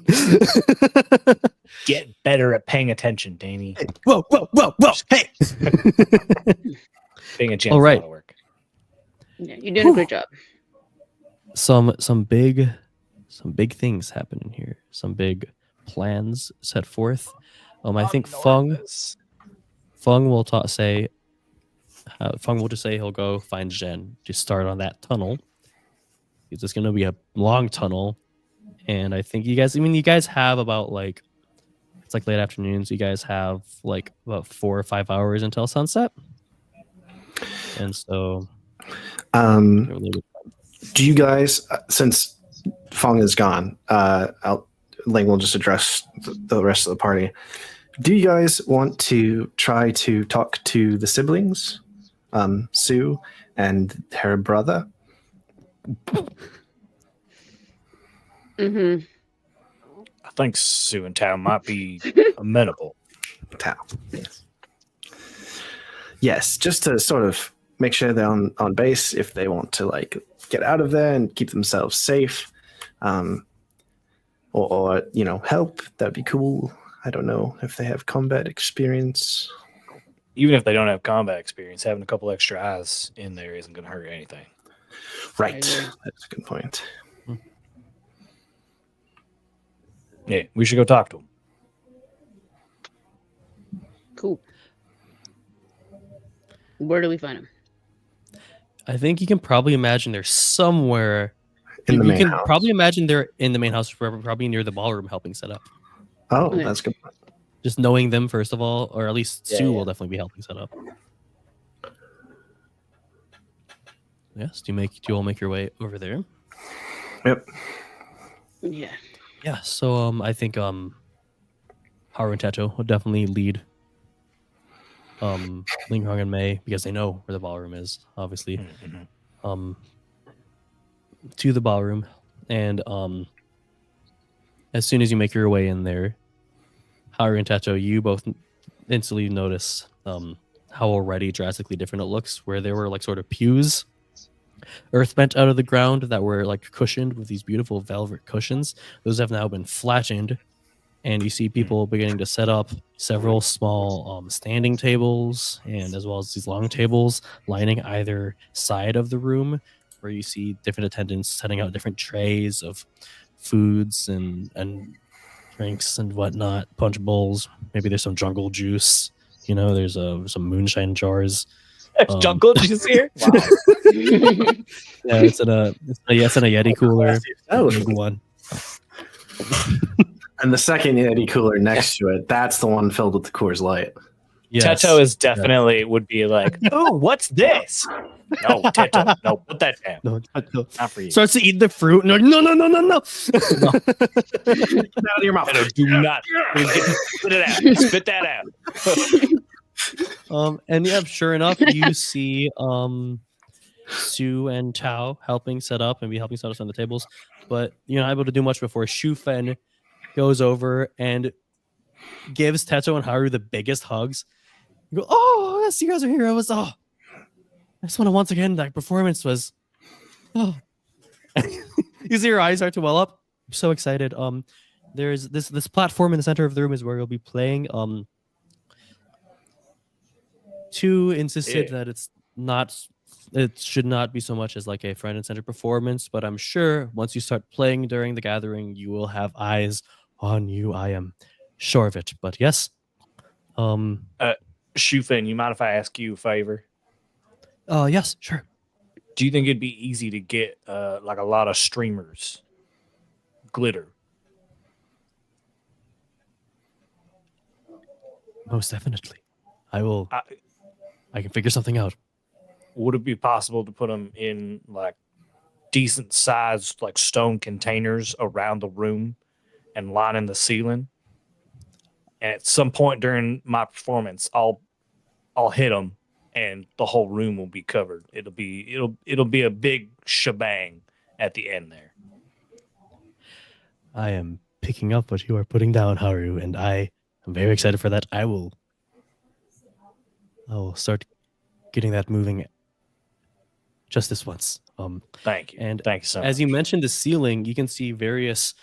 Get better at paying attention, Danny. Hey, whoa! Hey, being a champ. All right. Work. Yeah, you're doing a great job. Some big things happening here. Some big plans set forth. I think Fung will say. Fung will just say he'll go find Zhen. Just start on that tunnel. Because it's going to be a long tunnel, and I think you guys have about like. It's like late afternoons. You guys have like about 4 or 5 hours until sunset, and so. Do you guys, since Fung is gone, Ling will just address the rest of the party. Do you guys want to try to talk to the siblings, Sue and her brother? Mm-hmm. I think Sue and Tao might be amenable. Tao, yes. Yes, just to sort of make sure they're on base if they want to like get out of there and keep themselves safe, or help. That'd be cool. I don't know if they have combat experience. Even if they don't have combat experience, having a couple extra eyes in there isn't going to hurt anything. Right, that's a good point. Yeah, we should go talk to them. Cool. Where do we find him? I think you can probably imagine they're somewhere. In the You main can house. probably imagine they're in the main house, probably near the ballroom helping set up. Oh, Okay. that's good. Just knowing them, first of all, or at least Yeah, Sue yeah. will definitely be helping set up. Yes, do you all make your way over there? Yep. Yeah. Yeah, so I think Haru and Techo will definitely lead Ling Hong and Mei, because they know where the ballroom is, obviously. To the ballroom, and as soon as you make your way in there, Haru and Techo, you both instantly notice how already drastically different it looks, where there were like sort of pews earth bent out of the ground that were like cushioned with these beautiful velvet cushions. Those have now been flattened, and you see people beginning to set up several small standing tables, and as well as these long tables lining either side of the room, where you see different attendants setting out different trays of foods and drinks and whatnot, punch bowls. Maybe there's some jungle juice. There's some moonshine jars. Jungle juice here. Wow. Yeah, it's in a Yeti cooler. Oh, Big one. and the second Yeti cooler next to it, that's the one filled with the Coors Light. Yes. Techo is definitely would be like, "Oh, what's this?" No, Techo, no, put that down. No. Not for you. Starts to eat the fruit. And like, no. Get out of your mouth. Techo, do not. Spit it out. Spit that out. And yeah, sure enough, you see Sue and Tao helping set up and helping set up on the tables, but you're not able to do much before Shu Fen goes over and gives Techo and Haru the biggest hugs. You go, oh, yes, you guys are here. I just want to once again, that performance was, oh. You see your eyes start to well up. I'm so excited. There's this platform in the center of the room is where you'll be playing. Two insisted that it should not be so much as like a front and center performance, but I'm sure once you start playing during the gathering, you will have eyes on you. I am sure of it. But yes. Shufin, you mind if I ask you a favor? Yes, sure. Do you think it'd be easy to get like a lot of streamers glitter? Most definitely. I can figure something out. Would it be possible to put them in like decent sized like stone containers around the room and lining the ceiling? And at some point during my performance, I'll hit them, and the whole room will be covered. It'll be a big shebang at the end there. I am picking up what you are putting down, Haru, and I am very excited for that. I will start getting that moving just this once. Thank you. And thank you so much. as you mentioned the ceiling, you can see various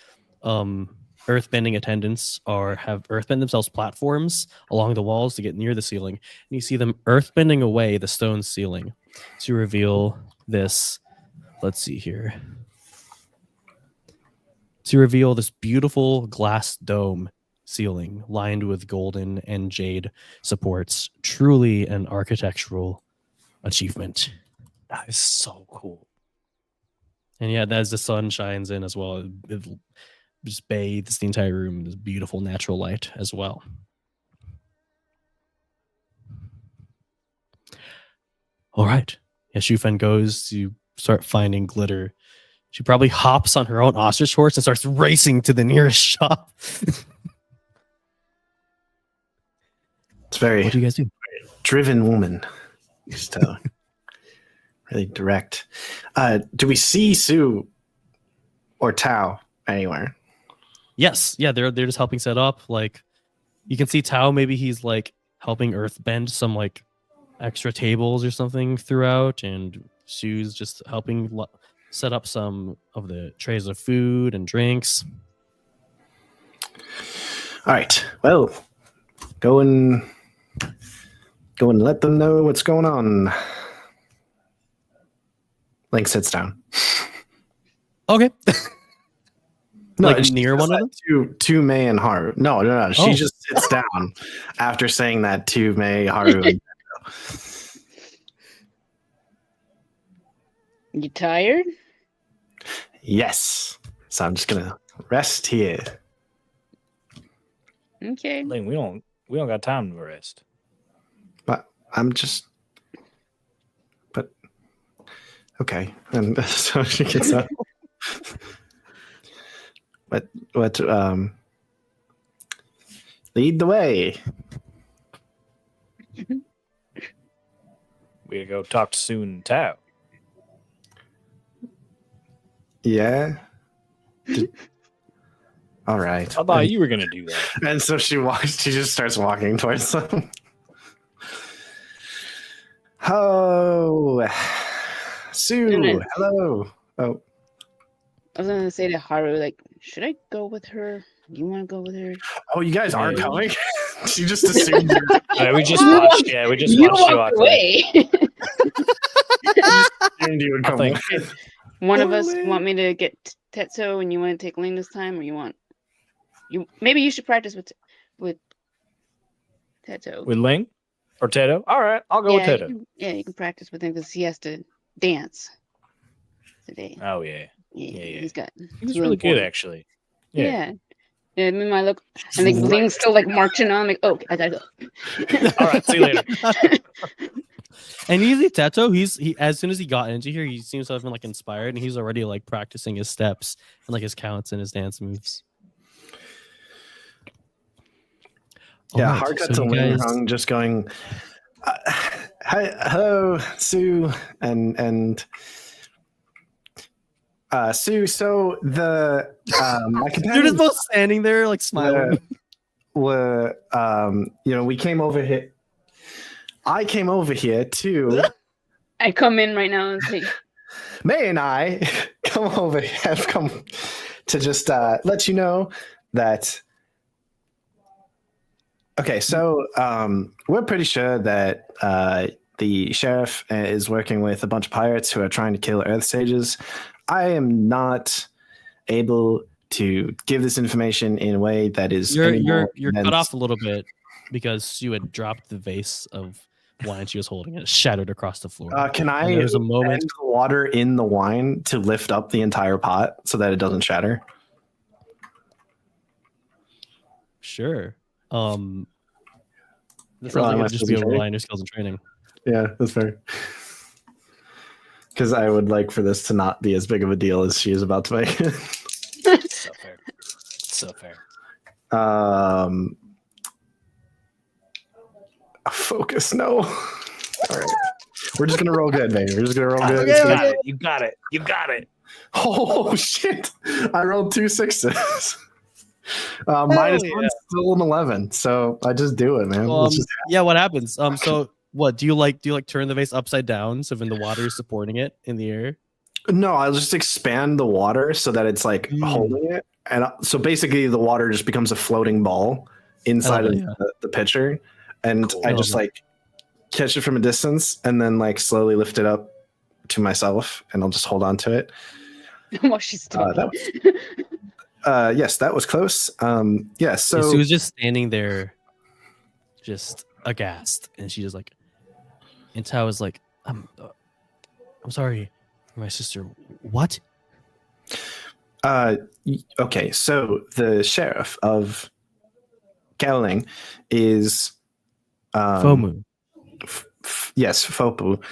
earthbending attendants have earthbend themselves platforms along the walls to get near the ceiling. And you see them earthbending away the stone ceiling to reveal this. Let's see here. To reveal this beautiful glass dome ceiling lined with golden and jade supports. Truly an architectural achievement. That is so cool. And yeah, as the sun shines in as well, it just bathes the entire room in this beautiful natural light as well. All right. As Shufen goes to start finding glitter, she probably hops on her own ostrich horse and starts racing to the nearest shop. It's very What do you guys do? driven woman. Just really direct. Do we see Sue or Tao anywhere? Yes. Yeah, they're just helping set up. Like, you can see Tao, maybe he's like helping earthbend some like extra tables or something throughout, and Sue's just helping set up some of the trays of food and drinks. All right. Well, go and let them know what's going on. Link sits down. Okay. No, like near one of them? To Mei and Haru. No. She just sits down after saying that to Mei, Haru, and You tired? Yes. So I'm just gonna rest here. Okay. Ling, we don't got time to rest. But I'm just. But okay, and so she gets up. What? Lead the way. We gotta go talk to Sue and Tao. Yeah. All right. I thought you were gonna do that. And so she walks. She just starts walking towards them. Oh, Sue. Hello. Oh, I was gonna say to Haru, like, should I go with her? You want to go with her? oh, you guys are coming. She just assumed We just watched. Yeah, we just You watched you walk walked away. away. you would I come. think One of us want me to get Tetsuo, and you want to take Ling this time, or you? Maybe you should practice with Tetsuo. with Ling or Teto. All right, I'll go with Teto. You can practice with him because he has to dance today. Oh yeah, Yeah. He was really really good important. actually. Yeah. I mean, my look, and like Ling's still like marching on. Like, oh, I gotta go. All right, see you later. And usually Teto, he as soon as he got into here, he seems to have been like inspired, and he's already like practicing his steps and like his counts and his dance moves. Yeah, Alright, hard cut so to you Ling guys- Hung just going. Hi, hello, Sue, and Sue. So the my They're companions just both standing there like smiling. were we came over here. I came over here to. I come in right now and say, May and I have come to just let you know that. Okay, so we're pretty sure that the sheriff is working with a bunch of pirates who are trying to kill Earth Sages. I am not able to give this information in a way that is. You're cut off a little bit because you had dropped the vase of wine she was holding and it shattered across the floor. Can I there's a moment bend the water in the wine to lift up the entire pot so that it doesn't shatter? Sure. This sounds Well, like I it'd must just be be training. relying on your skills and training. Yeah, that's fair. Because I would like for this to not be as big of a deal as she is about to make it. So fair. So fair. Focus, no. All right. We're just gonna roll good, baby. We're just gonna roll good. Okay. You got it. Oh shit! I rolled 2 6s. Minus yeah. 1's still an 11, so I just do it, man. Let's just- Yeah, what happens? So what do you like turn the vase upside down so when the water is supporting it in the air? No, I'll just expand the water so that it's like holding it, and so basically the water just becomes a floating ball inside of the pitcher, and Cool. I just like catch it from a distance and then like slowly lift it up to myself, and I'll just hold on to it. while she's talking. Yes, that was close. Yeah, so She was just standing there, just aghast, and she just like, and Tao was like, I'm sorry, my sister. What? Okay, so the sheriff of Kaoling is FOMU. Yes, Fopu.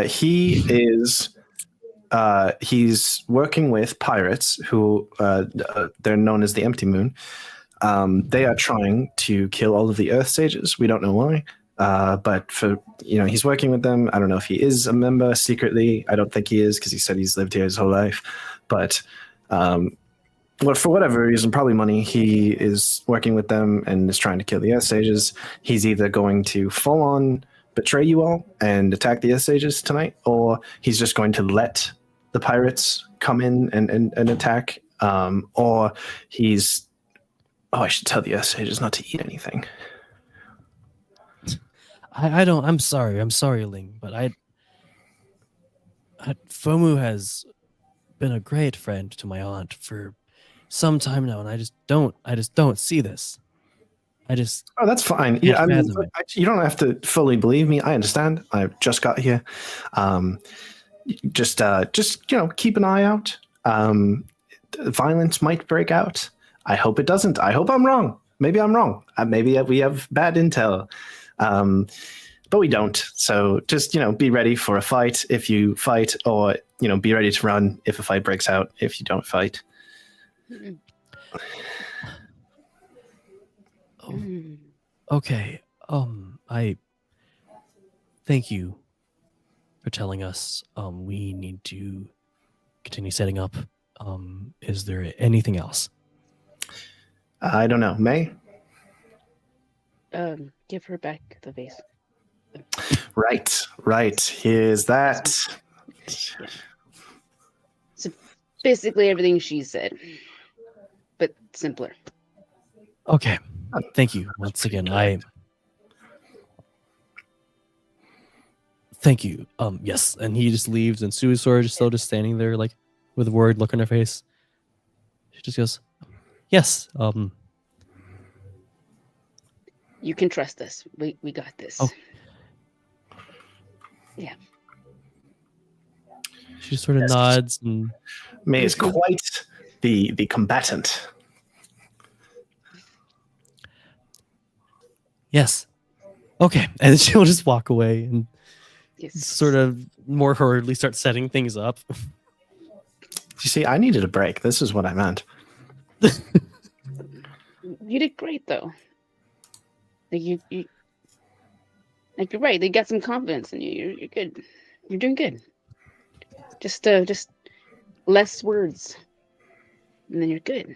He is. He's working with pirates who they're known as the Empty Moon. They are trying to kill all of the Earth Sages. We don't know why, but he's working with them. I don't know if he is a member secretly. I don't think he is because he said he's lived here his whole life. But for whatever reason, probably money, he is working with them and is trying to kill the Earth Sages. He's either going to full on betray you all and attack the Earth Sages tonight, or he's just going to let the pirates come in and attack, or he's I should tell the Earth Sages not to eat anything. I'm sorry, Ling, but FOMU has been a great friend to my aunt for some time now, and I just don't see this. Oh, that's fine. Yeah, I mean, fathom it. you don't have to fully believe me. I understand. I just got here. just keep an eye out. Violence might break out. I hope it doesn't. I hope I'm wrong. Maybe I'm wrong. Maybe we have bad intel, but we don't. So just be ready for a fight if you fight, or be ready to run if a fight breaks out if you don't fight. Okay. I thank you for telling us. We need to continue setting up. Is there anything else? I don't know. May? Give her back the vase. Right. Here's that. Yeah. So basically everything she said, but simpler. Okay. Thank you once again. Thank you. Yes. And he just leaves, and Sue's sort of still just standing there, like with a worried look on her face. She just goes, "Yes. You can trust us. We got this." Oh. Yeah. She just sort of nods, and May is quite the combatant. yes. Okay. And then she'll just walk away and Yes. sort of more hurriedly start setting things up. You see, I needed a break. This is what I meant. You did great though. Like you like you're right. They got some confidence in you. You're good. You're doing good. Just less words, and then you're good.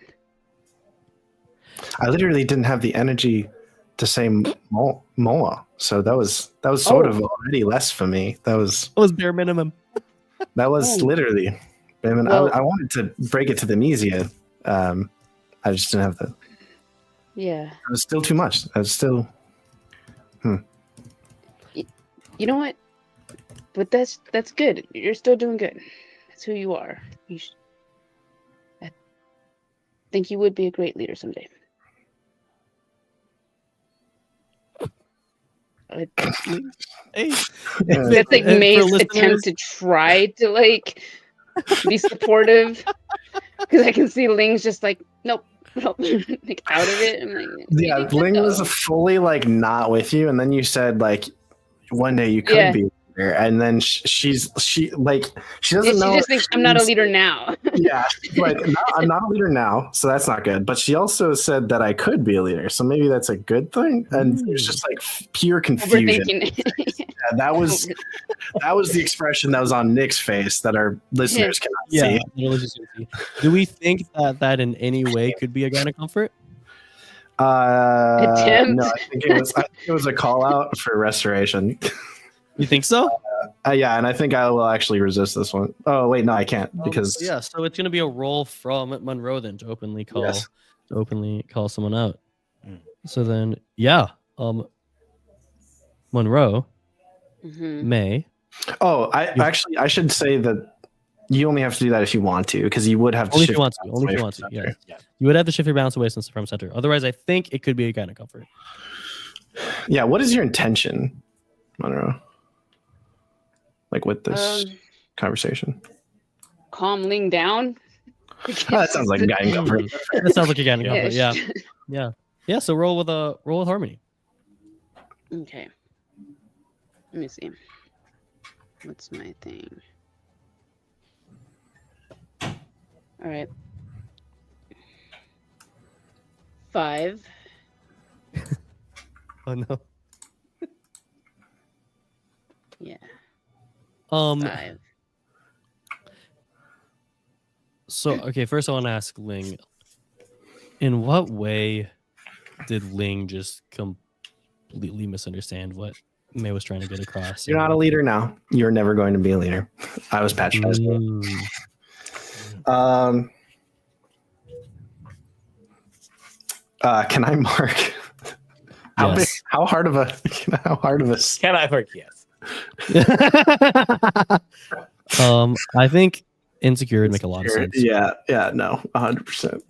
I literally didn't have the energy to say more. So that was sort of already less for me. That was bare minimum. literally. I mean, Well, I wanted to break it to them easier. I just didn't have the. yeah. It was still too much. I was still. You know what? But that's good. You're still doing good. That's who you are. I think you would be a great leader someday. Hey. That's like And for May's listeners- attempt to try to like be supportive, because I can see Ling's just like nope, like out of it. I'm like, Yeah, "You did Ling good, was though." fully like not with you, and then you said like one day you could Yeah. be there, and then she doesn't She know. just thinks I'm not a leader now. Yeah, like I'm not a leader now, so that's not good. But she also said that I could be a leader, so maybe that's a good thing. And there's just like pure confusion. Overthinking. Yeah, that was the expression that was on Nick's face that our listeners cannot Yeah. see. Do we think that in any way could be a kind of comfort? Attempt. No, I think it was a call out for restoration. You think so? Yeah, and I think I will actually resist this one. Oh wait, no, I can't because yeah. So it's gonna be a roll from Monroe then to openly call Yes. someone out. So then, yeah, Monroe, Mhm. May. Oh, I should say that you only have to do that if you want to, because you would have to Only if shift you want to. balance Only if away you from want to. center. Yeah. You would have to shift your balance away from center. Otherwise, I think it could be a kind of comfort. Yeah, what is your intention, Monroe? Like with this conversation? Calm Ling down. Oh, that sounds like a guy in comfort. That sounds like a kind of Yeah, comfort. Yeah. So roll with harmony. Okay. Let me see. What's my thing? All right. 5. Oh no. Yeah. 5. 5. So okay, first I want to ask Ling, in what way did Ling just completely misunderstand what May was trying to get across? You're not a leader now. You're never going to be a leader. I was patronized. Can I mark? Yes. How hard of a? Can I mark yes? I think insecure would make a lot of sense. Yeah, no, 100%.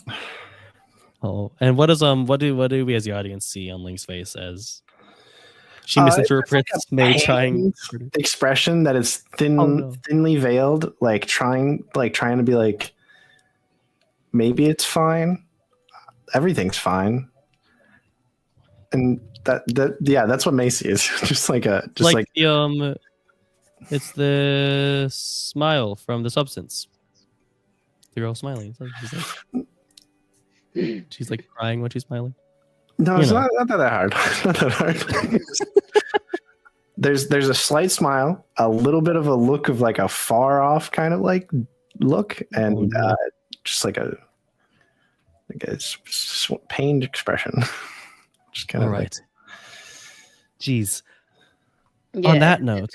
Oh, and what do we as the audience see on Ling's face as She misinterprets May trying expression that is thinly veiled, like trying to be like, maybe it's fine. Everything's fine. And that's what Macy is. Just like the it's the smile from The Substance. The girl smiling. She's like crying when she's smiling. No, it's not that hard. Not that hard. There's a slight smile, a little bit of a look of like a far off kind of like look, and just like a pained expression. Just kind of right. Jeez. Yeah, on that note,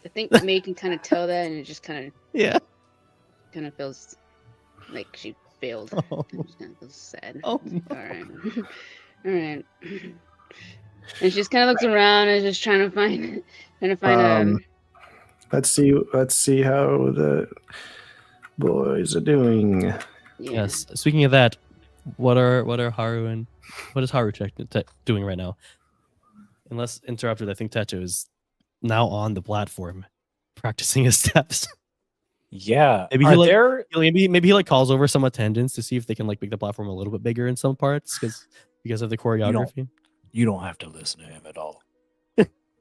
I think May can kind of tell that, and it just kind of feels like she failed. Oh. It just kind of feels sad. Oh, no. All right. All right. And she just kind of looks around and is just trying to find let's see how the boys are doing. Yeah. Yes. Speaking of that, what is Haru doing right now? Unless interrupted, I think Techo is now on the platform practicing his steps. Yeah. Maybe he like calls over some attendants to see if they can like make the platform a little bit bigger in some parts because of the choreography. You don't have to listen to him at all.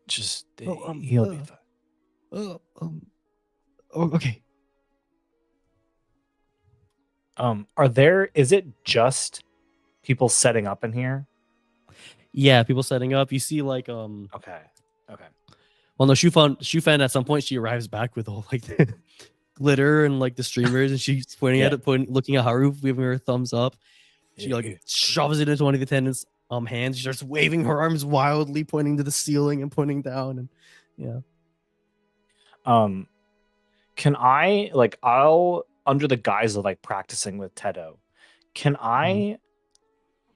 Just he'll be fine. Okay. Is it just people setting up in here? Yeah, people setting up. You see like Okay. Well, no, Shufan at some point she arrives back with all like the glitter and like the streamers, and she's pointing at it, looking at Haru, giving her a thumbs up. She like shoves it into one of the attendants' hands. She starts waving her arms wildly, pointing to the ceiling and pointing down, and can I I'll under the guise of like practicing with Tedo, can I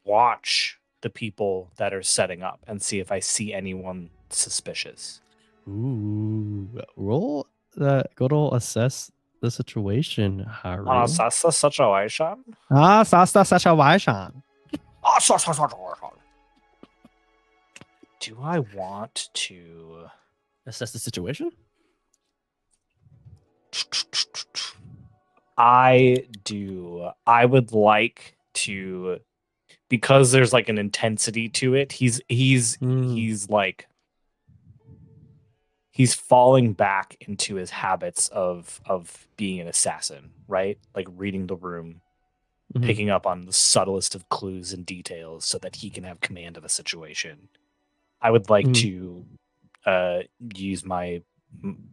watch the people that are setting up and see if I see anyone suspicious? Ooh, roll that. Go to assess the situation, Haru. Assess the situation. Assess the situation. Do I want to Assess the situation? I do. I would like to, because there's like an intensity to it. He's falling back into his habits of being an assassin, right? Like reading the room, picking up on the subtlest of clues and details so that he can have command of a situation. I would like to use my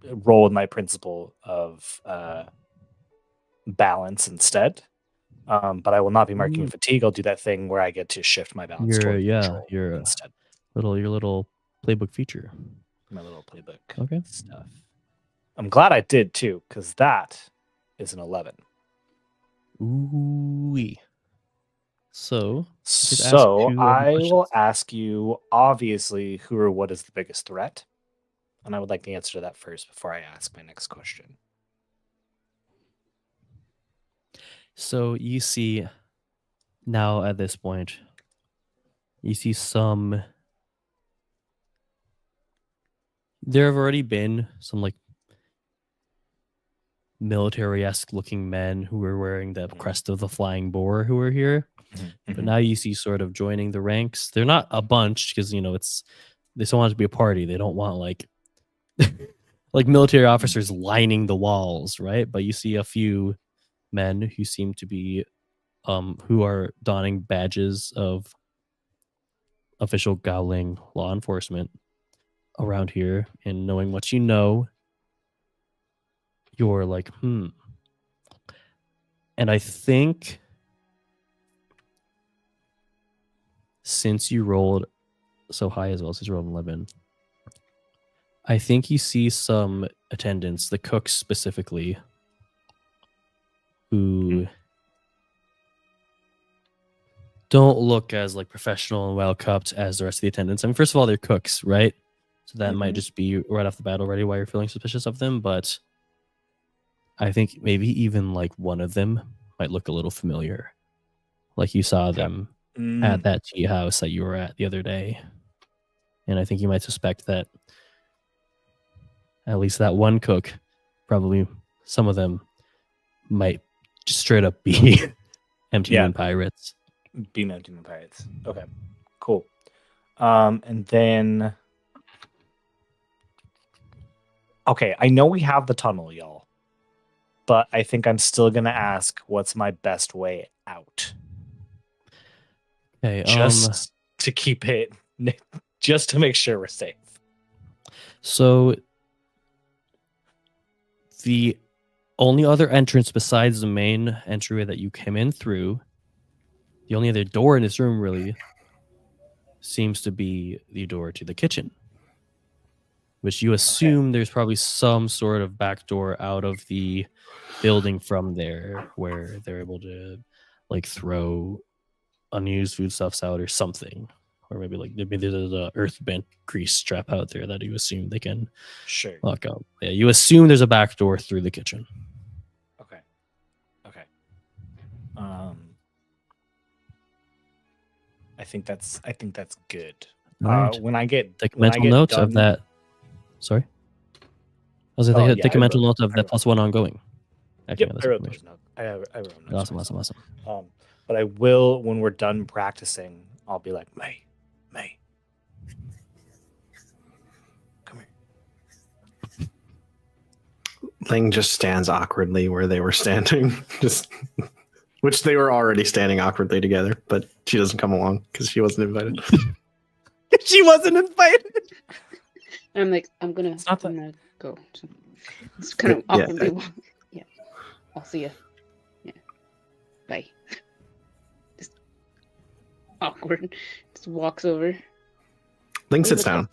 role in my principle of balance instead. But I will not be marking fatigue. I'll do that thing where I get to shift my balance toward control instead. Your little playbook feature. My little playbook stuff. I'm glad I did too, because that is an 11. Ooh. So I will ask you, obviously, who or what is the biggest threat? And I would like the answer to that first before I ask my next question. So you see now at this point, you see there have already been some like military-esque looking men who were wearing the crest of the flying boar who are here. But now you see sort of joining the ranks. They're not a bunch because they still want it to be a party. They don't want like like military officers lining the walls, right? But you see a few men who seem to be who are donning badges of official Gaoling law enforcement around here, and knowing what you know, you're like, And I think since you rolled so high as well, since you rolled 11, I think you see some attendants, the cooks specifically, who don't look as like professional and well kept as the rest of the attendants. I mean, first of all, they're cooks, right? So that might just be right off the bat already why you're feeling suspicious of them. But I think maybe even like one of them might look a little familiar. Like you saw them at that tea house that you were at the other day. And I think you might suspect that at least that one cook, probably some of them might just straight up be empty moon pirates. Be empty moon pirates. Okay, cool. And then, okay, I know we have the tunnel, y'all, but I think I'm still gonna ask, what's my best way out? Okay, just to keep it, just to make sure we're safe. So the only other entrance besides the main entryway that you came in through, the only other door in this room really seems to be the door to the kitchen, which you assume there's probably some sort of back door out of the building from there where they're able to like throw unused foodstuffs out or something. Or maybe there's a earth bent grease strap out there that you assume they can lock up. Yeah, you assume there's a back door through the kitchen. Okay. I think that's good. Right. When I get take mental notes of that. Sorry. I was going to take a mental note of that +1 ongoing. Yep, I wrote those notes. I wrote notes. Awesome. But I will, when we're done practicing, I'll be like, May, come here. Ling just stands awkwardly where they were standing, which they were already standing awkwardly together, but she doesn't come along because she wasn't invited. She wasn't invited. I'm like, I'm gonna go. It's kind of awkwardly. Yeah. I'll see you. Yeah. Bye. Just awkward. Just walks over. Ling sits down.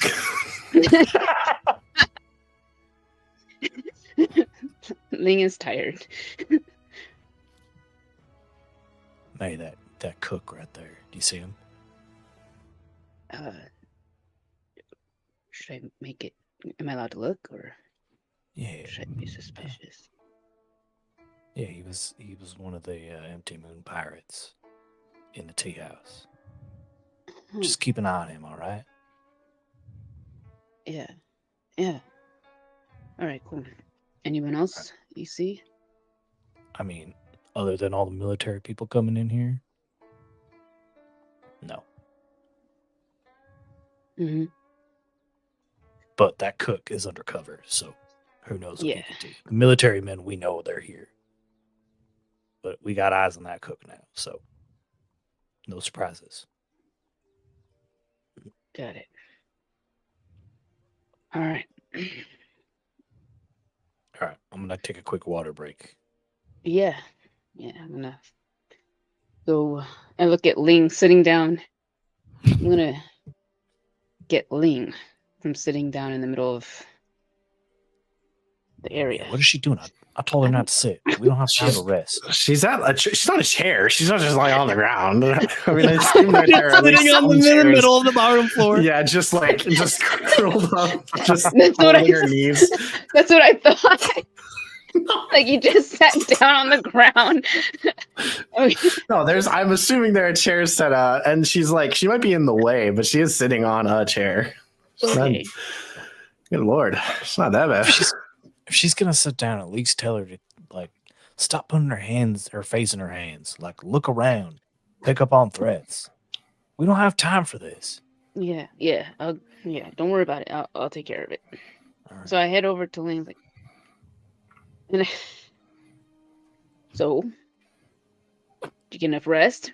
Ling is tired. Hey, that cook right there. Do you see him? Should I make it? Am I allowed to look, or should I be suspicious? Yeah, he was one of the empty moon pirates in the tea house. Just keep an eye on him, all right? Yeah. All right, cool. Anyone else you see? I mean, other than all the military people coming in here? No. Mm-hmm. But that cook is undercover, so who knows what he can do. The military men, we know they're here. But we got eyes on that cook now, so no surprises. Got it. All right. All right, I'm going to take a quick water break. Yeah, I'm going to go and look at Ling sitting down. I'm going to get Ling from sitting down in the middle of the area. Yeah, what is she doing? I told her not to sit. We don't have time to rest. She's not a chair. She's not just lying on the ground. I mean, I assume they're there at least sitting on the middle of the bottom floor. Yeah, just curled up, just holding her knees. That's what I thought. Like you just sat down on the ground. No, I'm assuming there are chairs set out, and she might be in the way, but she is sitting on a chair. Okay. Good Lord, it's not that bad. If she's gonna sit down, at least tell her to stop putting her face in her hands. Like, look around, pick up on threats. We don't have time for this. Yeah. Don't worry about it. I'll take care of it. Right. So I head over to Ling, so, did you get enough rest?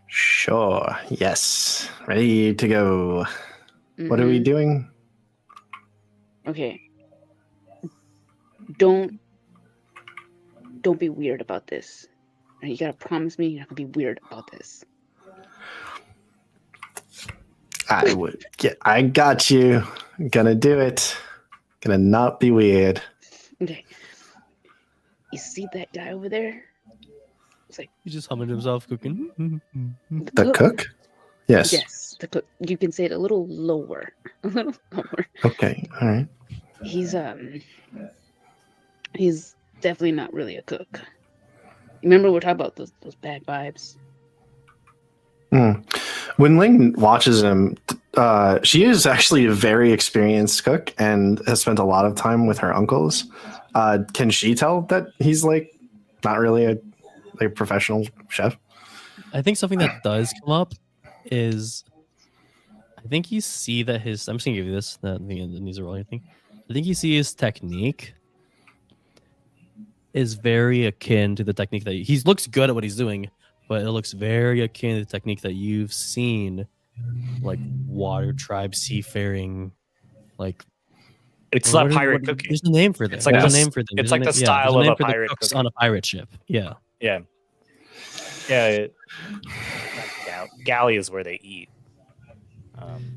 Sure. Yes. Ready to go. Mm-hmm. What are we doing? Okay. Don't be weird about this. You gotta promise me you're not gonna be weird about this. I would. I got you. Gonna do it. Gonna not be weird. Okay. You see that guy over there? It's like he's just humming to himself, cooking. The cook? Yes. Yes, the cook. You can say it a little lower. Okay. All right. He's definitely not really a cook. Remember we're talking about those bad vibes? When Ling watches him, she is actually a very experienced cook and has spent a lot of time with her uncles. Can she tell that he's like not really a professional chef? I think something that does come up is, I think you see that his. I'm just gonna give you this. These are all I think. I think you see his technique is very akin to the technique that he looks good at what he's doing, but it looks very akin to the technique that you've seen, like water tribe seafaring, like It's not pirate cooking. There's a name for this. It's like there's a name for them. It's like the style of a pirate cooks cooking. on a pirate ship. Yeah. Yeah. Yeah. Galley is where they eat.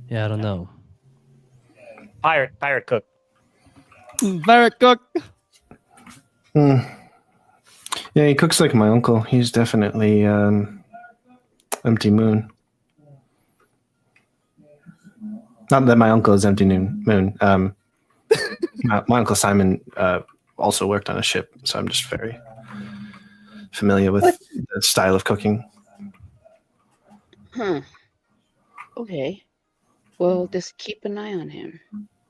Yeah, I don't know. Pirate cook. Pirate cook. Yeah, he cooks like my uncle. He's definitely empty moon. Not that my uncle is empty moon. My uncle Simon also worked on a ship, so I'm just very familiar with the style of cooking. Huh. Okay. Well, just keep an eye on him.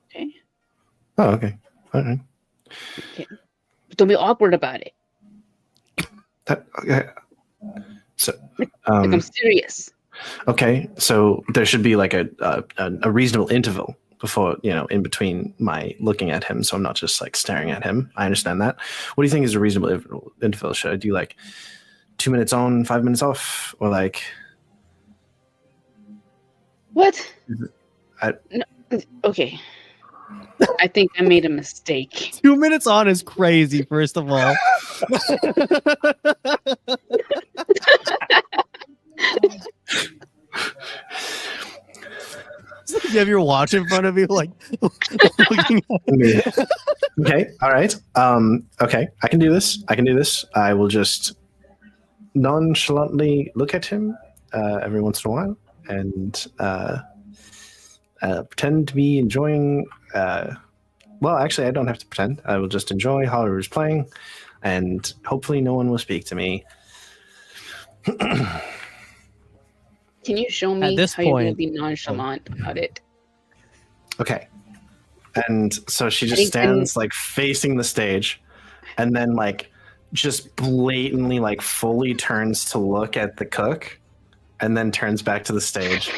Okay. Oh, okay. All right. Okay. But don't be awkward about it. Okay. So, Like I'm serious. okay. So there should be like a reasonable interval before, in between my looking at him, so I'm not just like staring at him. I understand that. What do you think is a reasonable interval? Should I do like 2 minutes on, 5 minutes off, or like? What? No, okay. I think I made a mistake. 2 minutes on is crazy, first of all. You have your watch in front of you, like looking at Okay, all right. Okay, I can do this. I will just nonchalantly look at him every once in a while and pretend to be enjoying. Well, actually, I don't have to pretend. I will just enjoy Haru's playing, and hopefully, no one will speak to me. Can you show me this how you're going to point- be nonchalant about it? Okay. And so she just stands like facing the stage and then like just blatantly like fully turns to look at the cook and then turns back to the stage.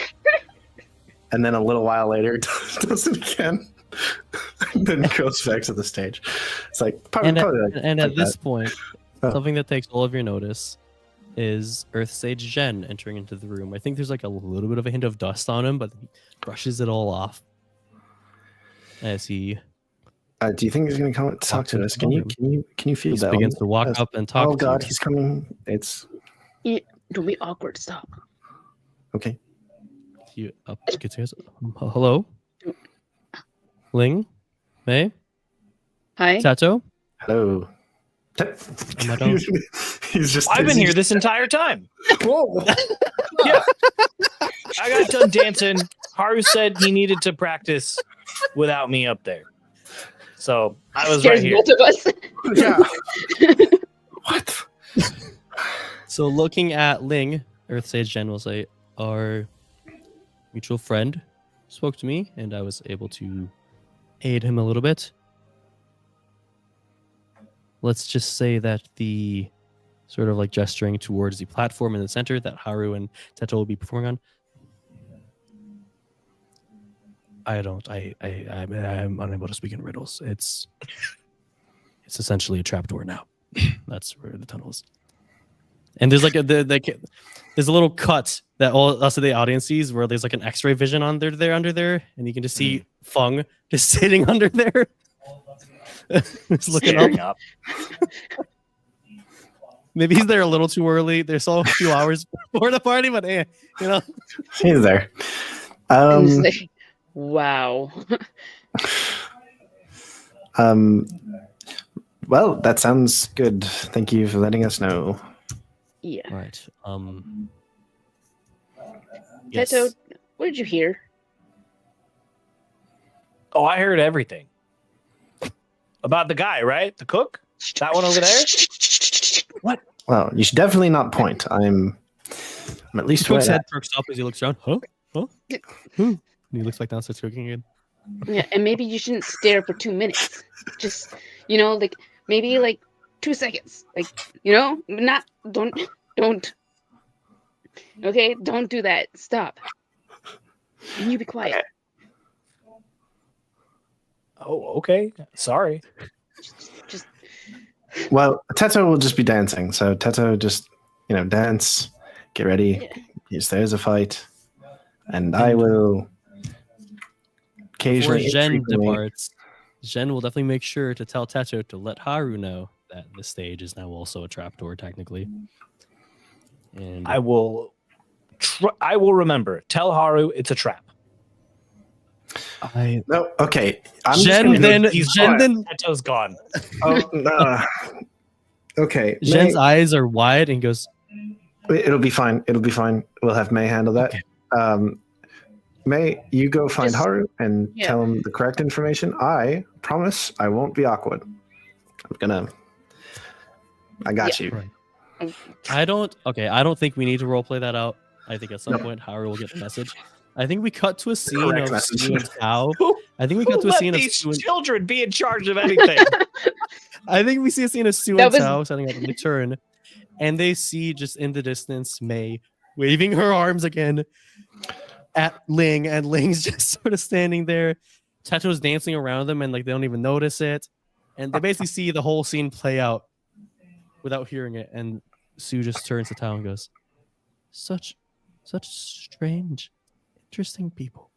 And then a little while later does it again. And then goes back to the stage. It's like and at this point, something that takes all of your notice is Earth Sage Jen entering into the room. I think there's like a little bit of a hint of dust on him, but he brushes it all off as he do you think he's going to come talk to us? Can you feel that? begins to walk up and talk. Oh God, to you. he's coming! It's Don't be awkward. Stop. okay. You up? Hello, Ling, May, Hi. Sato. Hello. Madonna. He's just. I've been here this entire time. Whoa. Yeah. I got done dancing. Haru said he needed to practice without me up there. So I was right Scares here. both of us. Yeah. What? So looking at Ling, Earth Sage Jen will say, our mutual friend spoke to me, and I was able to aid him a little bit. Let's just say that the sort of like gesturing towards the platform in the center that Haru and Teto will be performing on. I'm unable to speak in riddles. It's essentially a trapdoor now. That's where the tunnel is. And there's like there's a little cut that all us of the audience sees where there's like an X-ray vision under there, and you can just see Fung just sitting under there. Just looking up. Maybe he's there a little too early. There's still a few hours before the party, but He's there. Wow. Well, that sounds good. Thank you for letting us know. Yeah. All right. Teto, what did you hear? Oh, I heard everything. About the guy, right? The cook? That one over there? What? Well, you should definitely not point. I'm I'm at least Cook's wet. head perks up as he looks around. Huh? And he looks back down, starts cooking again. Yeah, and maybe you shouldn't stare for 2 minutes. Just, like maybe like 2 seconds. Like, don't. Okay, don't do that. Stop. And you be quiet. Oh, okay. Sorry. Just Well, Teto will just be dancing. So Teto just, dance, get ready. Yeah. Yes, there's a fight. And I will Before occasionally. Jen infrequently- departs, Jen will definitely make sure to tell Teto to let Haru know that the stage is now also a trapdoor, technically. And I will remember. Tell Haru it's a trap. No, okay. I'm Jen just gonna- then Teto's gone. Oh, no. Okay. Jen's May, eyes are wide and goes, it'll be fine. It'll be fine. We'll have May handle that. Okay. May, you go find Just- Haru and yeah. tell him the correct information. I promise I won't be awkward. I got you. Right. I don't think we need to roleplay that out. I think at some point Haru will get the message. I think we cut to a scene Correct of message. Sue and Tao. Who I think we cut to a scene of these Sue and children be in charge of anything? I think we see a scene of Sue That and was- Tao setting up a return, and they see just in the distance May waving her arms again at Ling, and Ling's just sort of standing there. Teto's dancing around them, and they don't even notice it. And they basically see the whole scene play out without hearing it. And Sue just turns to Tao and goes, "Such strange, interesting people."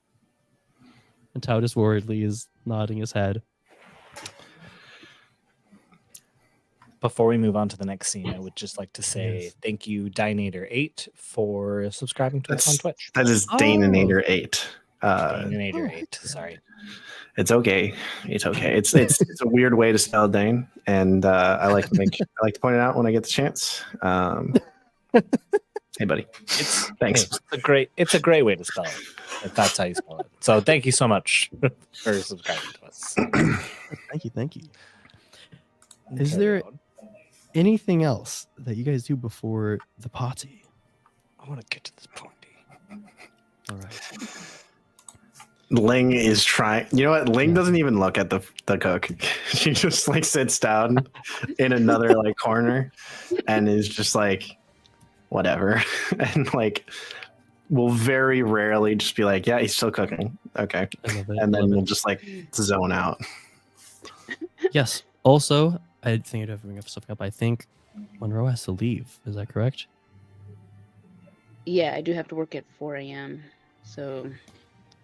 And Tao just worriedly is nodding his head. Before we move on to the next scene, I would just like to say Yes. thank you, Dinator8, for subscribing to us on That's- Twitch. That is Daninator 8. Dinator8, sorry. It's okay. It's okay. It's a weird way to spell Dane, and I like to point it out when I get the chance. Hey, buddy. It's Thanks. It's a great way to spell it. If that's how you spell it. So thank you so much for subscribing to us. Thank you. Is there anything else that you guys do before the party? I want to get to this party. All right. Ling is trying. You know what? Ling doesn't even look at the cook. She just sits down in another corner and is just whatever, and will very rarely just be yeah, he's still cooking. Okay, I love it. and then love we'll it. just zone out. Yes. Also, I think I'd have to bring up something up. I think Monroe has to leave. Is that correct? Yeah, I do have to work at 4 a.m. So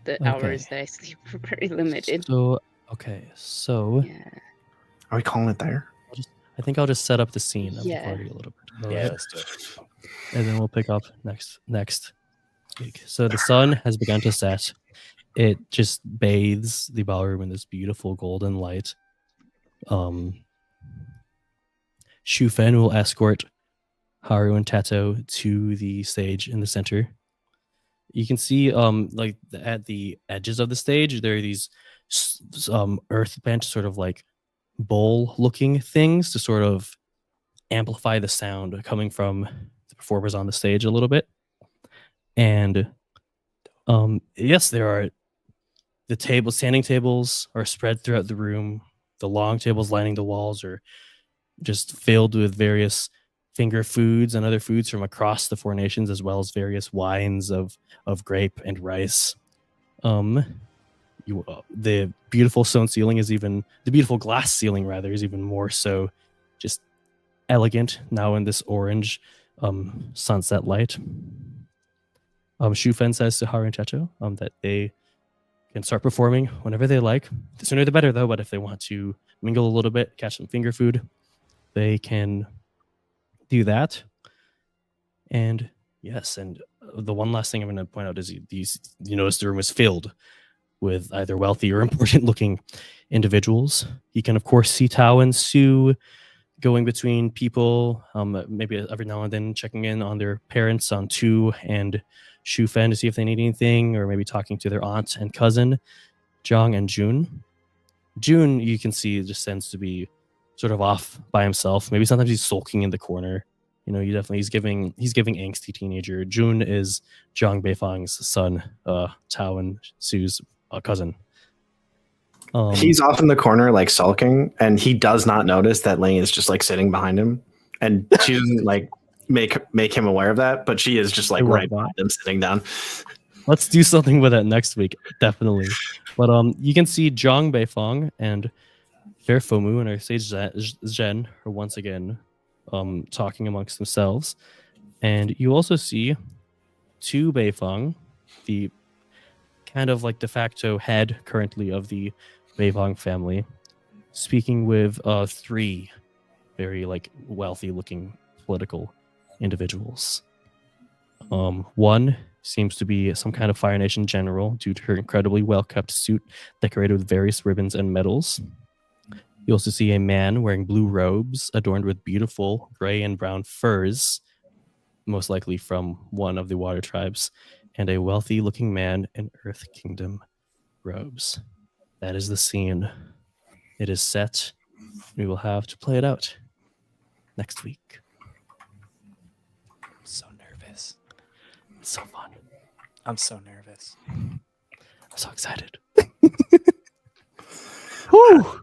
the Okay. hours that I sleep are very limited. So okay. So Yeah. Are we calling it there? I think I'll just set up the scene of Yeah. the party a little bit. All Yeah, right? let's do it. And then we'll pick up next week. So the sun has begun to set. It just bathes the ballroom in this beautiful golden light. Shu Fen will escort Haru and Teto to the stage in the center. You can see at the edges of the stage there are these earth bench sort of bowl looking things to sort of amplify the sound coming from the performers on the stage a little bit. And yes, there are the standing tables are spread throughout the room. The long tables lining the walls are just filled with various finger foods and other foods from across the four nations, as well as various wines of grape and rice. The beautiful stone ceiling the beautiful glass ceiling rather is even more so just elegant now in this orange sunset light. Shu Fen says to Haru and Teto that they can start performing whenever they like. The sooner the better, though. But if they want to mingle a little bit, catch some finger food, they can do that. And yes, and the one last thing I'm going to point out is you notice the room is filled with either wealthy or important-looking individuals. You can, of course, see Tao and Sue going between people, maybe every now and then checking in on their parents, on Tu and Shu Fen, to see if they need anything, or maybe talking to their aunt and cousin, Zhang and Jun. Jun, you can see, just tends to be sort of off by himself. Maybe sometimes he's sulking in the corner, You know, he's giving angsty teenager. Jun is Zhang Beifang's son, Tao and Su's cousin. He's off in the corner, like sulking, and he does not notice that Ling is just like sitting behind him, and she doesn't like make him aware of that, but she is just like right behind him, sitting down. Let's do something with it next week, definitely. But you can see Zhang Beifang and Fair Fomu and our sage Zhen are once again talking amongst themselves, and you also see Tu Beifang, the kind of like de facto head currently of the Beifang family, speaking with 3 very like wealthy looking political individuals. One seems to be some kind of Fire Nation general due to her incredibly well-kept suit decorated with various ribbons and medals. You also see a man wearing blue robes adorned with beautiful gray and brown furs, most likely from one of the water tribes, and a wealthy-looking man in Earth Kingdom robes. That is the scene. It is set. We will have to play it out next week. I'm so nervous. It's so fun. I'm so nervous. I'm so excited. Woo!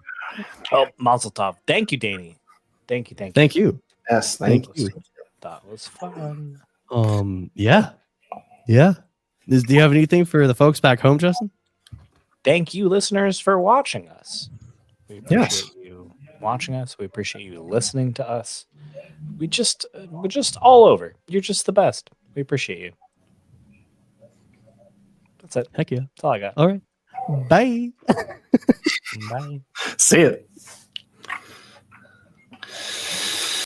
Oh, Mazel Tov. Thank you, Danny. Thank you. Thank you. Yes, thank you. That was fun. Yeah. Do you have anything for the folks back home, Justin? Thank you, listeners, for watching us. We appreciate Yes. you watching us. We appreciate you listening to us. We're just all over. You're just the best. We appreciate you. That's it. Heck yeah. That's all I got. All right. Bye. Bye. See it.